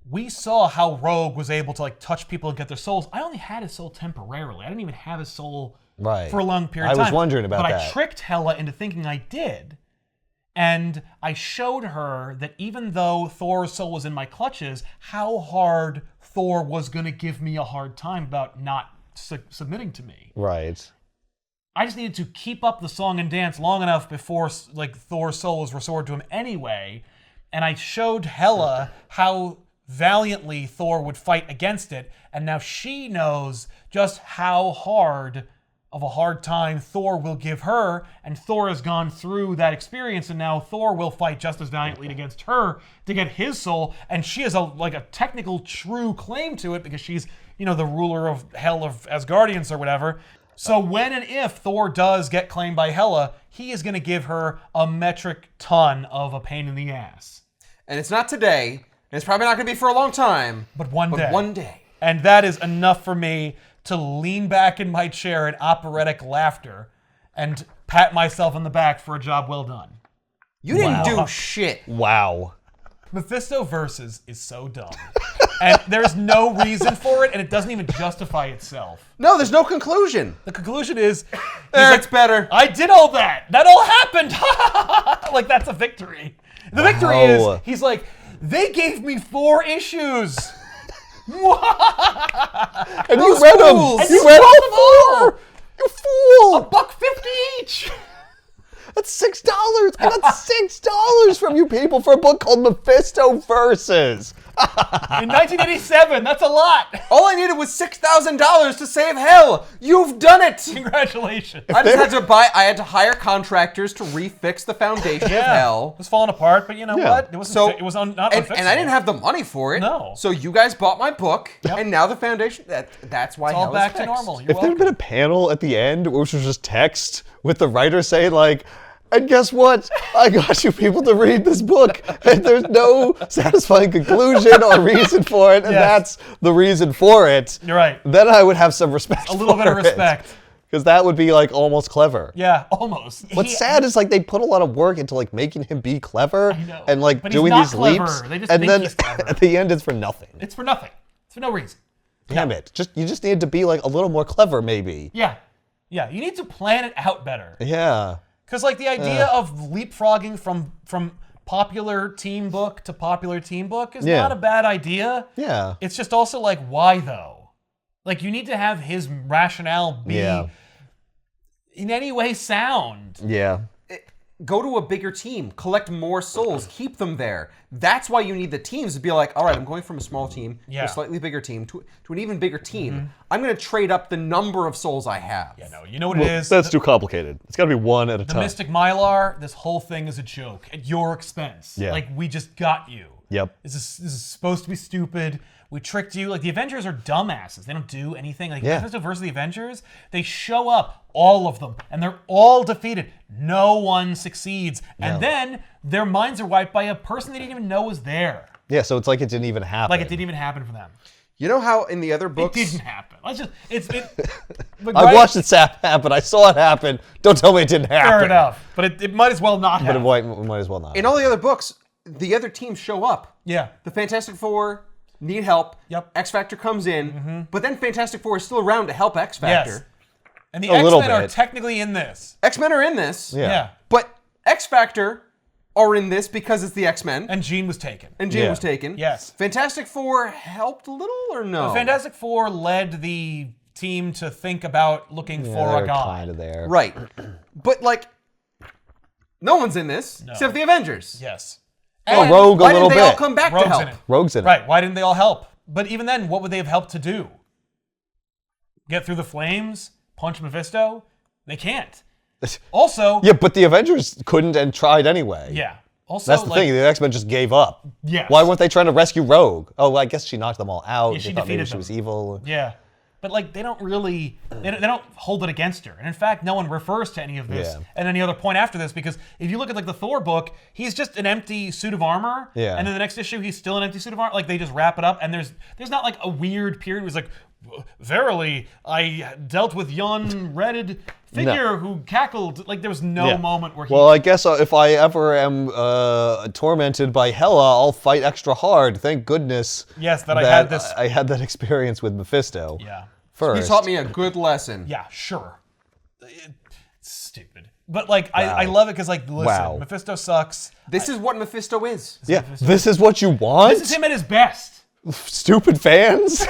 Speaker 1: we saw how Rogue was able to like touch people and get their souls. I only had his soul temporarily. I didn't even have his soul for a long period of time.
Speaker 2: I was wondering about that.
Speaker 1: But I tricked Hela into thinking I did. And I showed her that even though Thor's soul was in my clutches, how hard Thor was going to give me a hard time about not submitting to me.
Speaker 2: Right.
Speaker 1: I just needed to keep up the song and dance long enough before like Thor's soul was restored to him anyway, and I showed Hela how valiantly Thor would fight against it, and now she knows just how hard of a hard time Thor will give her, and Thor has gone through that experience, and now Thor will fight just as valiantly against her to get his soul, and she has a technical true claim to it because she's, the ruler of Hell of Asgardians or whatever. So when and if Thor does get claimed by Hela, he is going to give her a metric ton of a pain in the ass.
Speaker 3: And it's not today, and it's probably not going to be for a long time.
Speaker 1: But one
Speaker 3: day.
Speaker 1: And that is enough for me to lean back in my chair in operatic laughter and pat myself on the back for a job well done.
Speaker 3: You didn't do shit.
Speaker 2: Wow.
Speaker 1: Mephisto Versus is so dumb. And there's no reason for it, and it doesn't even justify itself.
Speaker 3: No, there's no conclusion.
Speaker 1: The conclusion is,
Speaker 3: it's better.
Speaker 1: I did all that. That all happened. Like, that's a victory. The victory is, he's like, they gave me 4 issues.
Speaker 2: And you read them.
Speaker 3: fools.
Speaker 2: You read all 4. You fool.
Speaker 1: $1.50 each.
Speaker 2: That's $6. I got $6 from you people for a book called Mephisto Versus.
Speaker 1: In 1987, that's a lot.
Speaker 3: All I needed was $6,000 to save hell. You've done it.
Speaker 1: Congratulations.
Speaker 3: I just had to I had to hire contractors to refix the foundation of hell.
Speaker 1: It was falling apart, but you know what? It wasn't. It was not unfixable.
Speaker 3: And I didn't have the money for it.
Speaker 1: No.
Speaker 3: So you guys bought my book, and now the foundation. That's why
Speaker 1: It's all
Speaker 3: hell
Speaker 1: back
Speaker 3: is
Speaker 1: to
Speaker 3: fixed.
Speaker 1: normal. You're
Speaker 2: If there had been a panel at the end, which was just text with the writer saying like, and guess what? I got you people to read this book, and there's no satisfying conclusion or reason for it, and that's the reason for it.
Speaker 1: You're right.
Speaker 2: Then I would have some respect.
Speaker 1: A little bit of respect.
Speaker 2: Because that would be like almost clever.
Speaker 1: Yeah, almost.
Speaker 2: What's sad is like they put a lot of work into like making him be clever
Speaker 1: know.
Speaker 2: and like
Speaker 1: But he's
Speaker 2: doing
Speaker 1: not
Speaker 2: these
Speaker 1: clever.
Speaker 2: leaps,
Speaker 1: They just
Speaker 2: and
Speaker 1: think
Speaker 2: then
Speaker 1: he's clever.
Speaker 2: at the end it's for nothing.
Speaker 1: It's for nothing. It's for no reason.
Speaker 2: Damn it! You just need to be like a little more clever, maybe.
Speaker 1: Yeah. Yeah, you need to plan it out better.
Speaker 2: Yeah.
Speaker 1: Because like the idea of leapfrogging from popular team book to popular team book is not a bad idea.
Speaker 2: Yeah.
Speaker 1: It's just also like, why though? Like you need to have his rationale be in any way sound.
Speaker 2: Yeah.
Speaker 3: Go to a bigger team, collect more souls, keep them there. That's why you need the teams to be like, all right, I'm going from a small team to a slightly bigger team to an even bigger team. I'm going to trade up the number of souls I have.
Speaker 1: Yeah, no, you know what it is?
Speaker 2: That's too complicated. It's got to be one at a
Speaker 1: The
Speaker 2: time.
Speaker 1: Mystic Mylar, this whole thing is a joke at your expense.
Speaker 2: Yeah.
Speaker 1: Like we just got you.
Speaker 2: Yep.
Speaker 1: This is supposed to be stupid. We tricked you. Like the Avengers are dumbasses. They don't do anything. Like Mephisto versus the Avengers, they show up, all of them, and they're all defeated. No one succeeds. And then their minds are wiped by a person they didn't even know was there.
Speaker 2: Yeah, so it's like it didn't even happen.
Speaker 1: Like it didn't even happen for them.
Speaker 3: You know how in the other books...
Speaker 1: It didn't happen. But
Speaker 2: I watched it happen. I saw it happen. Don't tell me it didn't happen.
Speaker 1: Fair enough. But it might as well not
Speaker 2: But
Speaker 1: happen.
Speaker 2: it might as well not.
Speaker 3: In all the other books, the other teams show up.
Speaker 1: Yeah.
Speaker 3: The Fantastic Four need help.
Speaker 1: Yep.
Speaker 3: X-Factor comes in, but then Fantastic Four is still around to help X-Factor.
Speaker 1: Yes. And the
Speaker 2: A little
Speaker 1: X-Men are
Speaker 2: bit.
Speaker 1: technically in this.
Speaker 3: X-Men are in this,
Speaker 1: Yeah.
Speaker 3: but X-Factor are in this because it's the X-Men.
Speaker 1: And Jean was taken.
Speaker 3: And Jean was taken.
Speaker 1: Yes.
Speaker 3: Fantastic Four helped a little or no?
Speaker 1: The Fantastic Four led the team to think about looking for
Speaker 2: they're
Speaker 1: a god.
Speaker 2: kind of there.
Speaker 3: Right. But like, no one's in this except the Avengers.
Speaker 1: Yes.
Speaker 2: Oh,
Speaker 1: And
Speaker 2: Rogue a
Speaker 3: Why
Speaker 2: little
Speaker 3: didn't they all
Speaker 2: bit.
Speaker 3: come back to
Speaker 1: Rogue's
Speaker 3: help?
Speaker 1: in it.
Speaker 2: Rogue's in it.
Speaker 1: Right. Why didn't they all help? But even then, what would they have helped to do? Get through the flames? Punch Mephisto? They can't. Also,
Speaker 2: Yeah, but the Avengers couldn't and tried anyway.
Speaker 1: yeah. Also,
Speaker 2: That's the thing. The X-Men just gave up.
Speaker 1: Yes.
Speaker 2: Why weren't they trying to rescue Rogue? Oh, well, I guess she knocked them all out.
Speaker 1: Yeah, she
Speaker 2: They thought maybe
Speaker 1: defeated
Speaker 2: she
Speaker 1: them.
Speaker 2: was evil.
Speaker 1: Yeah. But like they don't really they don't hold it against her. And in fact, no one refers to any of this at any other point after this because if you look at like the Thor book, he's just an empty suit of armor.
Speaker 2: Yeah.
Speaker 1: And then the next issue he's still an empty suit of armor. Like they just wrap it up and there's not like a weird period where it's like verily I dealt with yon redded figure who cackled. Like there was no moment where he
Speaker 2: Well, I guess if I ever am tormented by Hela, I'll fight extra hard. Thank goodness.
Speaker 1: Yes, that I had this
Speaker 2: I had that experience with Mephisto.
Speaker 1: Yeah.
Speaker 2: First.
Speaker 3: He taught me a good lesson.
Speaker 1: Yeah, sure. It's stupid. But like I love it because like listen, Mephisto sucks.
Speaker 3: This is what Mephisto is.
Speaker 2: Yeah, this is what you want?
Speaker 1: This is him at his best.
Speaker 2: Stupid fans?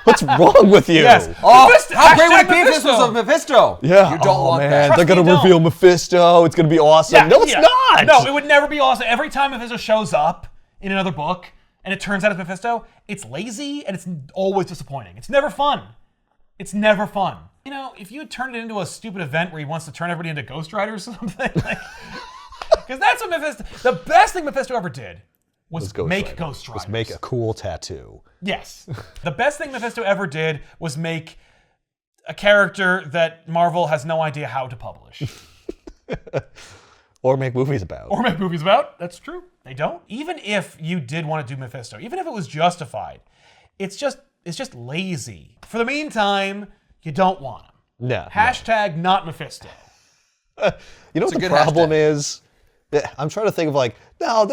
Speaker 2: What's wrong with you?
Speaker 1: Yes.
Speaker 3: Oh,
Speaker 1: Mephisto-
Speaker 3: how great would it
Speaker 1: hashtag
Speaker 3: be if this was
Speaker 1: Mephisto.
Speaker 3: of Mephisto?
Speaker 2: Yeah.
Speaker 3: You don't want
Speaker 2: man.
Speaker 3: that.
Speaker 2: They're
Speaker 1: Trust
Speaker 2: gonna
Speaker 1: me, don't.
Speaker 2: reveal Mephisto. It's gonna be awesome.
Speaker 1: Yeah,
Speaker 2: no, it's
Speaker 1: yeah.
Speaker 2: not.
Speaker 1: No, it would never be awesome. Every time Mephisto shows up in another book and it turns out it's Mephisto, it's lazy and it's always disappointing. It's never fun. It's never fun. You know, if you had turned it into a stupid event where he wants to turn everybody into Ghost Riders or something, because that's what Mephisto. The best thing Mephisto ever did was make
Speaker 2: Rider.
Speaker 1: Ghost Riders.
Speaker 2: Just make a cool tattoo.
Speaker 1: Yes. The best thing Mephisto ever did was make a character that Marvel has no idea how to publish.
Speaker 2: Or make movies about.
Speaker 1: Or make movies about. That's true. They don't. Even if you did want to do Mephisto, even if it was justified, it's just lazy. For the meantime, you don't want him.
Speaker 2: No.
Speaker 1: Hashtag not Mephisto.
Speaker 2: You know what the problem is? I'm trying to think of like, no,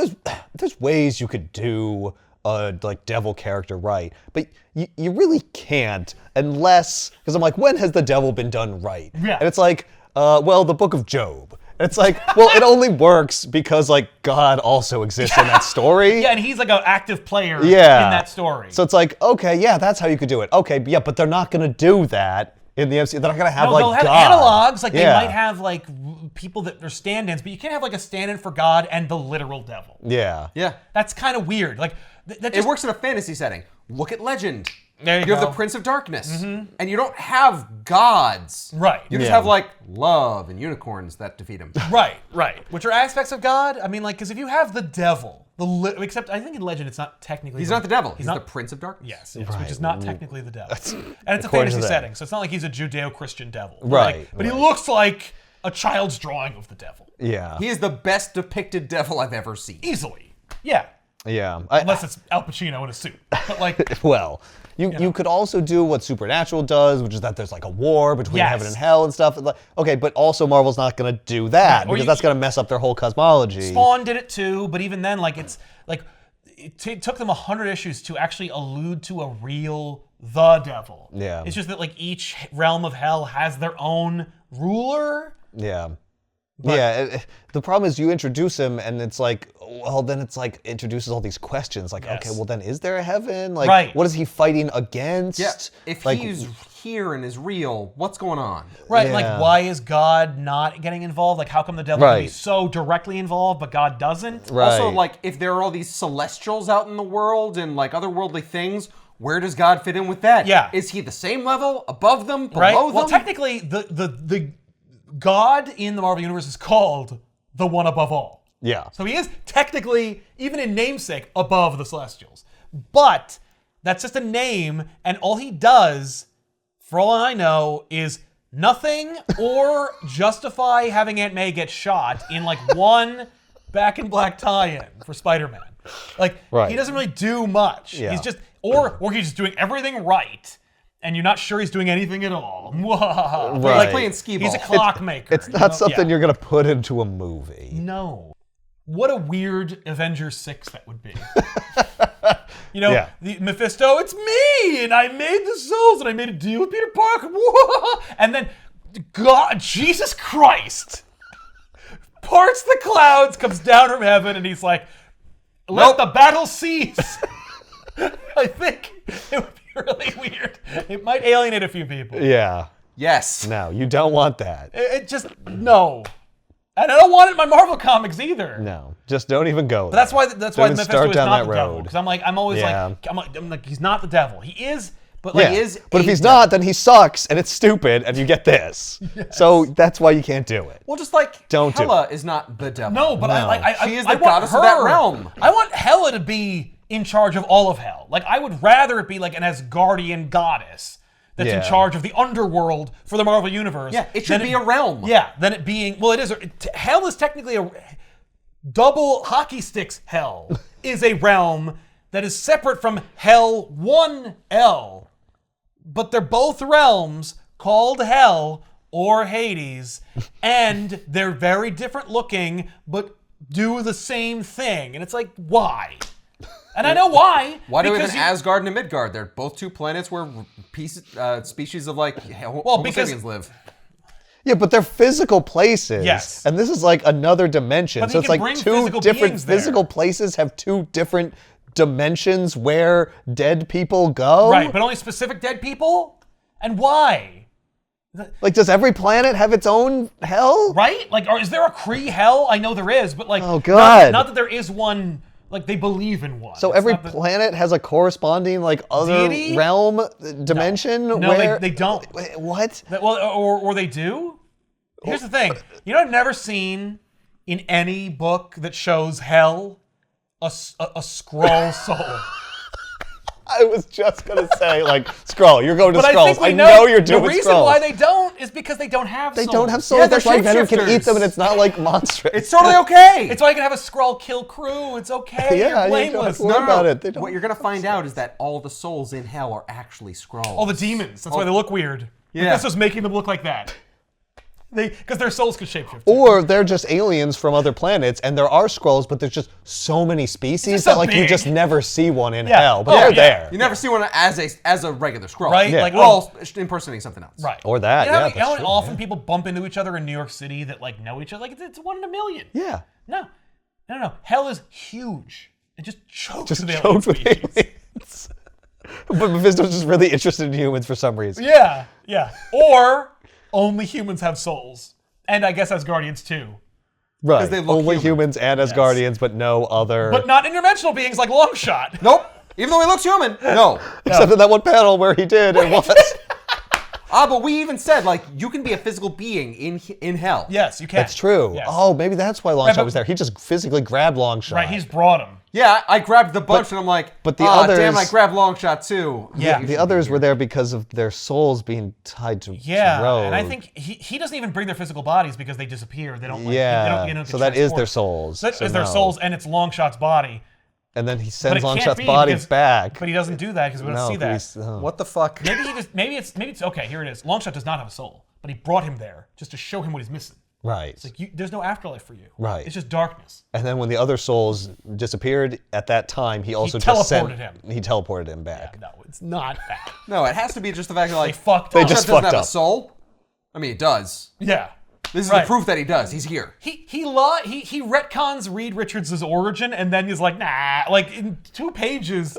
Speaker 2: there's ways you could do a like devil character right, but you really can't unless, because I'm like, when has the devil been done right?
Speaker 1: Yeah.
Speaker 2: And it's like, well, the Book of Job. It's like, well, it only works because like God also exists in that story.
Speaker 1: Yeah, and he's like an active player in
Speaker 2: Yeah.
Speaker 1: that story.
Speaker 2: So it's like, okay, yeah, that's how you could do it. Okay, yeah, but they're not going to do that in the MCU. They're not going to have like
Speaker 1: they'll have
Speaker 2: God.
Speaker 1: analogs. Like they might have like people that are stand-ins, but you can't have like a stand-in for God and the literal devil.
Speaker 2: Yeah.
Speaker 3: Yeah.
Speaker 1: That's kind of weird. Like that
Speaker 3: It
Speaker 1: just
Speaker 3: works in a fantasy setting. Look at Legend.
Speaker 1: There you
Speaker 3: have
Speaker 1: go.
Speaker 3: the Prince of Darkness. And you don't have gods.
Speaker 1: Right.
Speaker 3: You just
Speaker 2: Yeah.
Speaker 3: have like love and unicorns that defeat him.
Speaker 1: right, which are aspects of God. I mean, like, because if you have the devil, except I think in Legend it's not technically.
Speaker 3: He's not the devil. He's
Speaker 1: not
Speaker 3: the Prince of Darkness.
Speaker 1: Yes, which is not technically the devil. And it's a
Speaker 2: according to
Speaker 1: fantasy
Speaker 2: them.
Speaker 1: setting, so it's not like he's a Judeo-Christian devil.
Speaker 2: Right,
Speaker 1: But he
Speaker 2: right.
Speaker 1: looks like a child's drawing of the devil.
Speaker 2: Yeah.
Speaker 3: He is the best depicted devil I've ever seen.
Speaker 1: Easily. Yeah.
Speaker 2: Yeah.
Speaker 1: Unless it's Al Pacino in a suit. But like,
Speaker 2: Well, you could also do what Supernatural does, which is that there's like a war between
Speaker 1: Yes.
Speaker 2: heaven and hell and stuff. Like, okay, but also Marvel's not going to do that
Speaker 1: Or
Speaker 2: because
Speaker 1: you-
Speaker 2: that's going to mess up their whole cosmology.
Speaker 1: Spawn did it too, but even then, like, it's like it took them 100 issues to actually allude to a real the devil.
Speaker 2: Yeah.
Speaker 1: It's just that like each realm of hell has their own ruler.
Speaker 2: Yeah. The problem is you introduce him and it's like, well, then it's like introduces all these questions. Like,
Speaker 1: Yes.
Speaker 2: okay, well then is there a heaven? Like,
Speaker 1: Right.
Speaker 2: what is he fighting against?
Speaker 3: Yeah. If
Speaker 2: like,
Speaker 3: he's here and is real, what's going on?
Speaker 1: Right,
Speaker 2: Yeah.
Speaker 1: like why is God not getting involved? Like how come the devil can be
Speaker 2: Right.
Speaker 1: so directly involved, but God doesn't?
Speaker 2: Right.
Speaker 3: Also, like, if there are all these celestials out in the world and like otherworldly things, where does God fit in with that?
Speaker 1: Yeah.
Speaker 3: Is he the same level, above them, below
Speaker 1: Right.
Speaker 3: them?
Speaker 1: Well, technically, the God in the Marvel Universe is called the One Above All.
Speaker 2: Yeah.
Speaker 1: So he is technically, even in namesake, above the Celestials. But that's just a name, and all he does, for all I know, is nothing or justify having Aunt May get shot in like one Back in Black tie-in for Spider-Man. Like,
Speaker 2: Right.
Speaker 1: he doesn't really do much.
Speaker 2: Yeah.
Speaker 1: He's just, or he's just doing everything right, and you're not sure he's doing anything at all.
Speaker 2: Right.
Speaker 3: Like playing skee ball.
Speaker 1: He's a clockmaker.
Speaker 2: It's not something you're going to put into a movie.
Speaker 1: No. What a weird Avengers 6 that would be. You know,
Speaker 2: Yeah.
Speaker 1: the Mephisto, it's me, and I made the souls, and I made a deal with Peter Parker. And then, God, Jesus Christ, parts the clouds, comes down from heaven, and he's like, let the battle cease. I think it would be really weird. It might alienate a few people.
Speaker 2: Yeah.
Speaker 3: Yes.
Speaker 2: No, you don't want that.
Speaker 1: It just, no. And I don't want it in my Marvel comics either.
Speaker 2: No, just don't even go.
Speaker 1: That's why
Speaker 2: Don't
Speaker 1: Mephisto
Speaker 2: start
Speaker 1: is
Speaker 2: down
Speaker 1: not
Speaker 2: that
Speaker 1: the devil.
Speaker 2: road.
Speaker 1: Because I'm always
Speaker 2: Yeah.
Speaker 1: like, I'm like, he's not the devil. He is, but like,
Speaker 2: Yeah.
Speaker 1: he is.
Speaker 2: But if
Speaker 1: a
Speaker 2: he's
Speaker 1: devil.
Speaker 2: not, then he sucks and it's stupid and you get this. So that's why you can't do it.
Speaker 3: Well, just like
Speaker 2: Don't do
Speaker 3: Hela is not the devil.
Speaker 1: No, but
Speaker 2: No.
Speaker 3: She is
Speaker 1: I
Speaker 3: the
Speaker 1: want
Speaker 3: goddess of that
Speaker 1: her-
Speaker 3: realm.
Speaker 1: I want Hela to be in charge of all of hell. Like, I would rather it be like an Asgardian goddess that's in
Speaker 2: Yeah.
Speaker 1: charge of the underworld for the Marvel Universe.
Speaker 3: Yeah, it should
Speaker 1: than
Speaker 3: be a realm.
Speaker 1: Yeah, than it being, well, it is. Hell is technically a double hockey sticks hell is a realm that is separate from Hell 1L. But they're both realms called Hell or Hades, and they're very different looking, but do the same thing. And it's like, why? And I know why.
Speaker 3: Why do we have
Speaker 1: because
Speaker 3: an Asgard and a Midgard? They're both two planets where species of like Homo
Speaker 1: because-
Speaker 3: sapiens live.
Speaker 2: Yeah, but they're physical places.
Speaker 1: Yes.
Speaker 2: And this is like another dimension.
Speaker 1: But
Speaker 2: so
Speaker 1: he
Speaker 2: it's
Speaker 1: can
Speaker 2: like
Speaker 1: bring
Speaker 2: two
Speaker 1: physical
Speaker 2: different
Speaker 1: beings there.
Speaker 2: physical places have two different dimensions where dead people go.
Speaker 1: Right, but only specific dead people? And why?
Speaker 2: Like, does every planet have its own hell?
Speaker 1: Right? Like, or is there a Kree hell? I know there is, but like,
Speaker 2: Oh, God.
Speaker 1: Not that there is one. Like, they believe in one.
Speaker 2: So
Speaker 1: It's
Speaker 2: every
Speaker 1: not that-
Speaker 2: planet has a corresponding like other
Speaker 1: Deity?
Speaker 2: realm dimension.
Speaker 1: No,
Speaker 2: where
Speaker 1: they don't.
Speaker 2: Wait, what?
Speaker 1: Well, or they do. Here's the thing. You know, I've never seen in any book that shows hell a Skrull soul.
Speaker 2: I was just gonna say like Skrull. You're going to
Speaker 1: But I
Speaker 2: Skrulls.
Speaker 1: think we
Speaker 2: I
Speaker 1: know
Speaker 2: you're doing
Speaker 1: the reason
Speaker 2: Skrulls.
Speaker 1: why they don't is because they don't have
Speaker 2: They
Speaker 1: souls.
Speaker 2: don't have souls.
Speaker 3: Yeah,
Speaker 2: That's
Speaker 3: they're
Speaker 2: why Venom can eat
Speaker 3: shapeshifters.
Speaker 2: them, and it's not like monstrous.
Speaker 3: It's totally okay.
Speaker 1: It's why you can have a Skrull kill crew. It's okay.
Speaker 2: Yeah,
Speaker 1: You're
Speaker 2: you don't
Speaker 1: blameless.
Speaker 2: have to worry about it. They don't.
Speaker 3: What you're gonna find out is that all the souls in hell are actually Skrulls.
Speaker 1: All the demons. That's why they look weird.
Speaker 3: Yeah.
Speaker 1: Mephisto's making them look like that. Because their souls could shapeshift.
Speaker 2: Or they're just aliens from other planets, and there are Skrulls, but there's just so many species
Speaker 1: so
Speaker 2: that like you
Speaker 1: big.
Speaker 2: just never see one in
Speaker 1: Yeah.
Speaker 2: hell. But
Speaker 1: Oh,
Speaker 2: they're
Speaker 1: yeah.
Speaker 2: there.
Speaker 3: You never see one as a regular Skrull.
Speaker 1: Right?
Speaker 2: Yeah.
Speaker 1: Like,
Speaker 3: We're all impersonating something else.
Speaker 1: right.
Speaker 2: Or that,
Speaker 1: You know,
Speaker 2: yeah,
Speaker 1: you know
Speaker 2: that's
Speaker 1: how
Speaker 2: true,
Speaker 1: often
Speaker 2: yeah.
Speaker 1: people bump into each other in New York City that like know each other? Like it's 1 in a million.
Speaker 2: Yeah.
Speaker 1: No. Hell is huge. It just chokes
Speaker 2: Just
Speaker 1: with alien
Speaker 2: choked with
Speaker 1: species.
Speaker 2: aliens. But Mephisto's just really interested in humans for some reason.
Speaker 1: Yeah. Or only humans have souls. And I guess Asgardians too.
Speaker 2: Right.
Speaker 3: they look
Speaker 2: Only
Speaker 3: human.
Speaker 2: humans and Asgardians, but no other.
Speaker 1: But not interdimensional beings like Longshot.
Speaker 3: Nope. Even though he looks human. No.
Speaker 2: Except in that one panel where he did, it was.
Speaker 3: But we even said, like, you can be a physical being in hell.
Speaker 1: Yes, you can.
Speaker 2: That's true.
Speaker 1: Yes.
Speaker 2: Oh, maybe that's why Longshot
Speaker 1: but-
Speaker 2: was there. He just physically grabbed Longshot.
Speaker 1: Right, he's brought him.
Speaker 3: Yeah, I grabbed the bunch and I'm like,
Speaker 2: but the
Speaker 3: damn, I
Speaker 2: others-
Speaker 3: grabbed Longshot too.
Speaker 1: Yeah.
Speaker 2: The others were there because of their souls being tied to
Speaker 1: Yeah,
Speaker 2: Rogue.
Speaker 1: and I think he doesn't even bring their physical bodies because they disappear. They don't. Like,
Speaker 2: Yeah.
Speaker 1: They don't get
Speaker 2: So that is their
Speaker 1: transported.
Speaker 2: souls.
Speaker 1: So that
Speaker 2: So
Speaker 1: is their
Speaker 2: no.
Speaker 1: souls, and it's Longshot's body.
Speaker 2: And then he
Speaker 1: But
Speaker 2: sends
Speaker 1: it can't
Speaker 2: Longshot's
Speaker 1: be
Speaker 2: body
Speaker 1: because-
Speaker 2: back.
Speaker 1: But he doesn't do that because we don't
Speaker 2: No,
Speaker 1: see that.
Speaker 2: he's- oh.
Speaker 3: What the fuck?
Speaker 1: Maybe it's okay. Here it is. Longshot does not have a soul, but he brought him there just to show him what he's missing.
Speaker 2: Right.
Speaker 1: It's like there's no afterlife for you.
Speaker 2: Right.
Speaker 1: It's just darkness.
Speaker 2: And then when the other souls disappeared at that time, he also just sent,
Speaker 1: teleported him.
Speaker 2: He teleported him back.
Speaker 1: No, it's not that.
Speaker 3: No, it has to be just the fact that, like,
Speaker 1: They fucked
Speaker 2: They
Speaker 1: up.
Speaker 2: just
Speaker 3: Longshot doesn't
Speaker 2: fucked
Speaker 3: have
Speaker 2: up.
Speaker 3: a soul. I mean, it does.
Speaker 1: Yeah.
Speaker 3: This is
Speaker 1: Right.
Speaker 3: the proof that he does. He's here.
Speaker 1: He retcons Reed Richards' origin and then he's like, nah, like in 2 pages.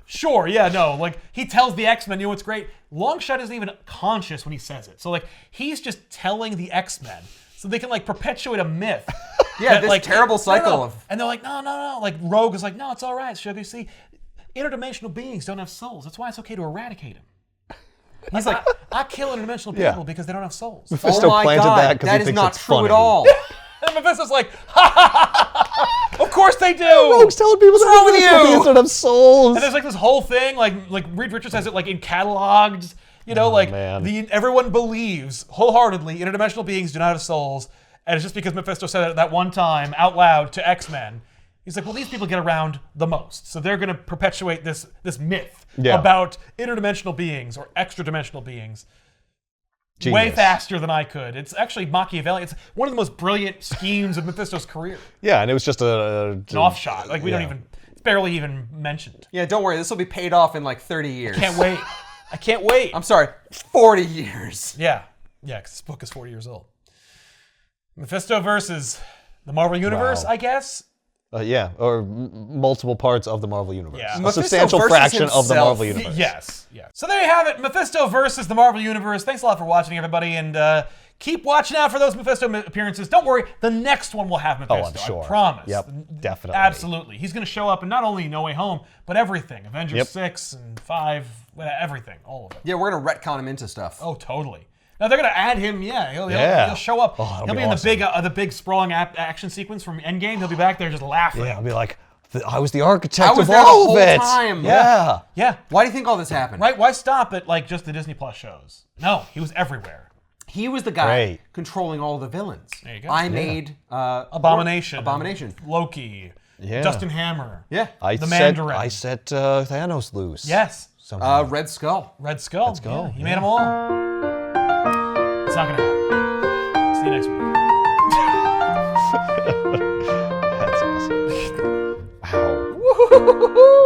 Speaker 1: Sure, yeah, no. Like he tells the X-Men, you know what's great? Longshot isn't even conscious when he says it. So like he's just telling the X-Men so they can like perpetuate a myth.
Speaker 3: Yeah,
Speaker 1: that,
Speaker 3: this
Speaker 1: like,
Speaker 3: terrible cycle of...
Speaker 1: And they're like, no. Like Rogue is like, no, it's all right, Sugar. See, interdimensional beings don't have souls. That's why it's okay to eradicate them.
Speaker 3: He's like,
Speaker 1: I kill interdimensional people
Speaker 2: Yeah.
Speaker 1: because they don't have souls.
Speaker 2: Mephisto
Speaker 3: oh my
Speaker 2: planted
Speaker 3: God,
Speaker 2: that because he
Speaker 3: is
Speaker 2: thinks
Speaker 3: not
Speaker 2: it's
Speaker 3: true
Speaker 2: funny.
Speaker 3: at all.
Speaker 1: And Mephisto's like, ha ha ha ha! Of course they do.
Speaker 2: Rogue's telling people that
Speaker 3: wrong with
Speaker 2: interdimensional
Speaker 3: you?
Speaker 2: beings don't have souls.
Speaker 1: And there's like this whole thing, like Reed Richards has it like in cataloged, you know, like
Speaker 2: man.
Speaker 1: everyone believes wholeheartedly interdimensional beings do not have souls, and it's just because Mephisto said it that one time out loud to X-Men. He's like, well, these people get around the most, so they're going to perpetuate this myth
Speaker 2: Yeah.
Speaker 1: about interdimensional beings or extra-dimensional beings. Way
Speaker 2: Genius.
Speaker 1: faster than I could. It's actually Machiavelli. It's one of the most brilliant schemes of Mephisto's career.
Speaker 2: Yeah, and it was just an
Speaker 1: An offshot. Like we don't
Speaker 2: yeah.
Speaker 1: even. It's barely even mentioned.
Speaker 3: Yeah, don't worry. This will be paid off in like 30 years.
Speaker 1: Can't wait. I can't wait.
Speaker 3: I'm sorry, 40 years.
Speaker 1: Yeah, because this book is 40 years old. Mephisto versus the Marvel Universe,
Speaker 2: Wow.
Speaker 1: I guess.
Speaker 2: Yeah, or multiple parts of the Marvel Universe.
Speaker 1: Yeah.
Speaker 2: A
Speaker 3: Mephisto
Speaker 2: substantial
Speaker 3: versus
Speaker 2: fraction of the
Speaker 3: himself.
Speaker 2: Marvel Universe.
Speaker 1: Yes. So there you have it. Mephisto versus the Marvel Universe. Thanks a lot for watching, everybody, and keep watching out for those Mephisto appearances. Don't worry, the next one will have Mephisto.
Speaker 2: I'm sure.
Speaker 1: I promise.
Speaker 2: Yep, definitely.
Speaker 1: Absolutely. He's going to show up in not only No Way Home, but everything. Avengers
Speaker 2: Yep.
Speaker 1: 6 and 5, everything, all of it.
Speaker 3: Yeah, we're gonna retcon him into stuff.
Speaker 1: Oh, totally. Now they're gonna add him. Yeah, he'll show up.
Speaker 2: Oh, that'll
Speaker 1: he'll
Speaker 2: be
Speaker 1: be in
Speaker 2: awesome.
Speaker 1: the big sprawling action sequence from Endgame. He'll be back there just laughing.
Speaker 2: Yeah, I'll be like, I was the architect
Speaker 3: I was
Speaker 2: of
Speaker 3: there the
Speaker 2: all
Speaker 3: whole
Speaker 2: of it.
Speaker 3: time.
Speaker 2: Yeah.
Speaker 1: Yeah.
Speaker 3: Why do you think all this happened?
Speaker 1: Right? Why stop at like just the Disney Plus shows? No, he was everywhere.
Speaker 3: He was the guy
Speaker 2: Great.
Speaker 3: controlling all the villains.
Speaker 1: There you go.
Speaker 3: I
Speaker 1: Yeah.
Speaker 3: made
Speaker 1: Abomination.
Speaker 3: Abomination.
Speaker 1: Loki.
Speaker 2: Yeah.
Speaker 1: Dustin Hammer.
Speaker 3: Yeah.
Speaker 1: The Mandarin.
Speaker 2: I set Thanos loose.
Speaker 1: Yes.
Speaker 2: Somehow.
Speaker 3: Red Skull.
Speaker 1: Red Skull. Red
Speaker 2: Skull,
Speaker 1: Yeah, you
Speaker 2: yeah.
Speaker 1: made them all. It's not gonna happen. See you next week.
Speaker 2: That's awesome. Wow.
Speaker 3: Woo-hoo-hoo-hoo-hoo.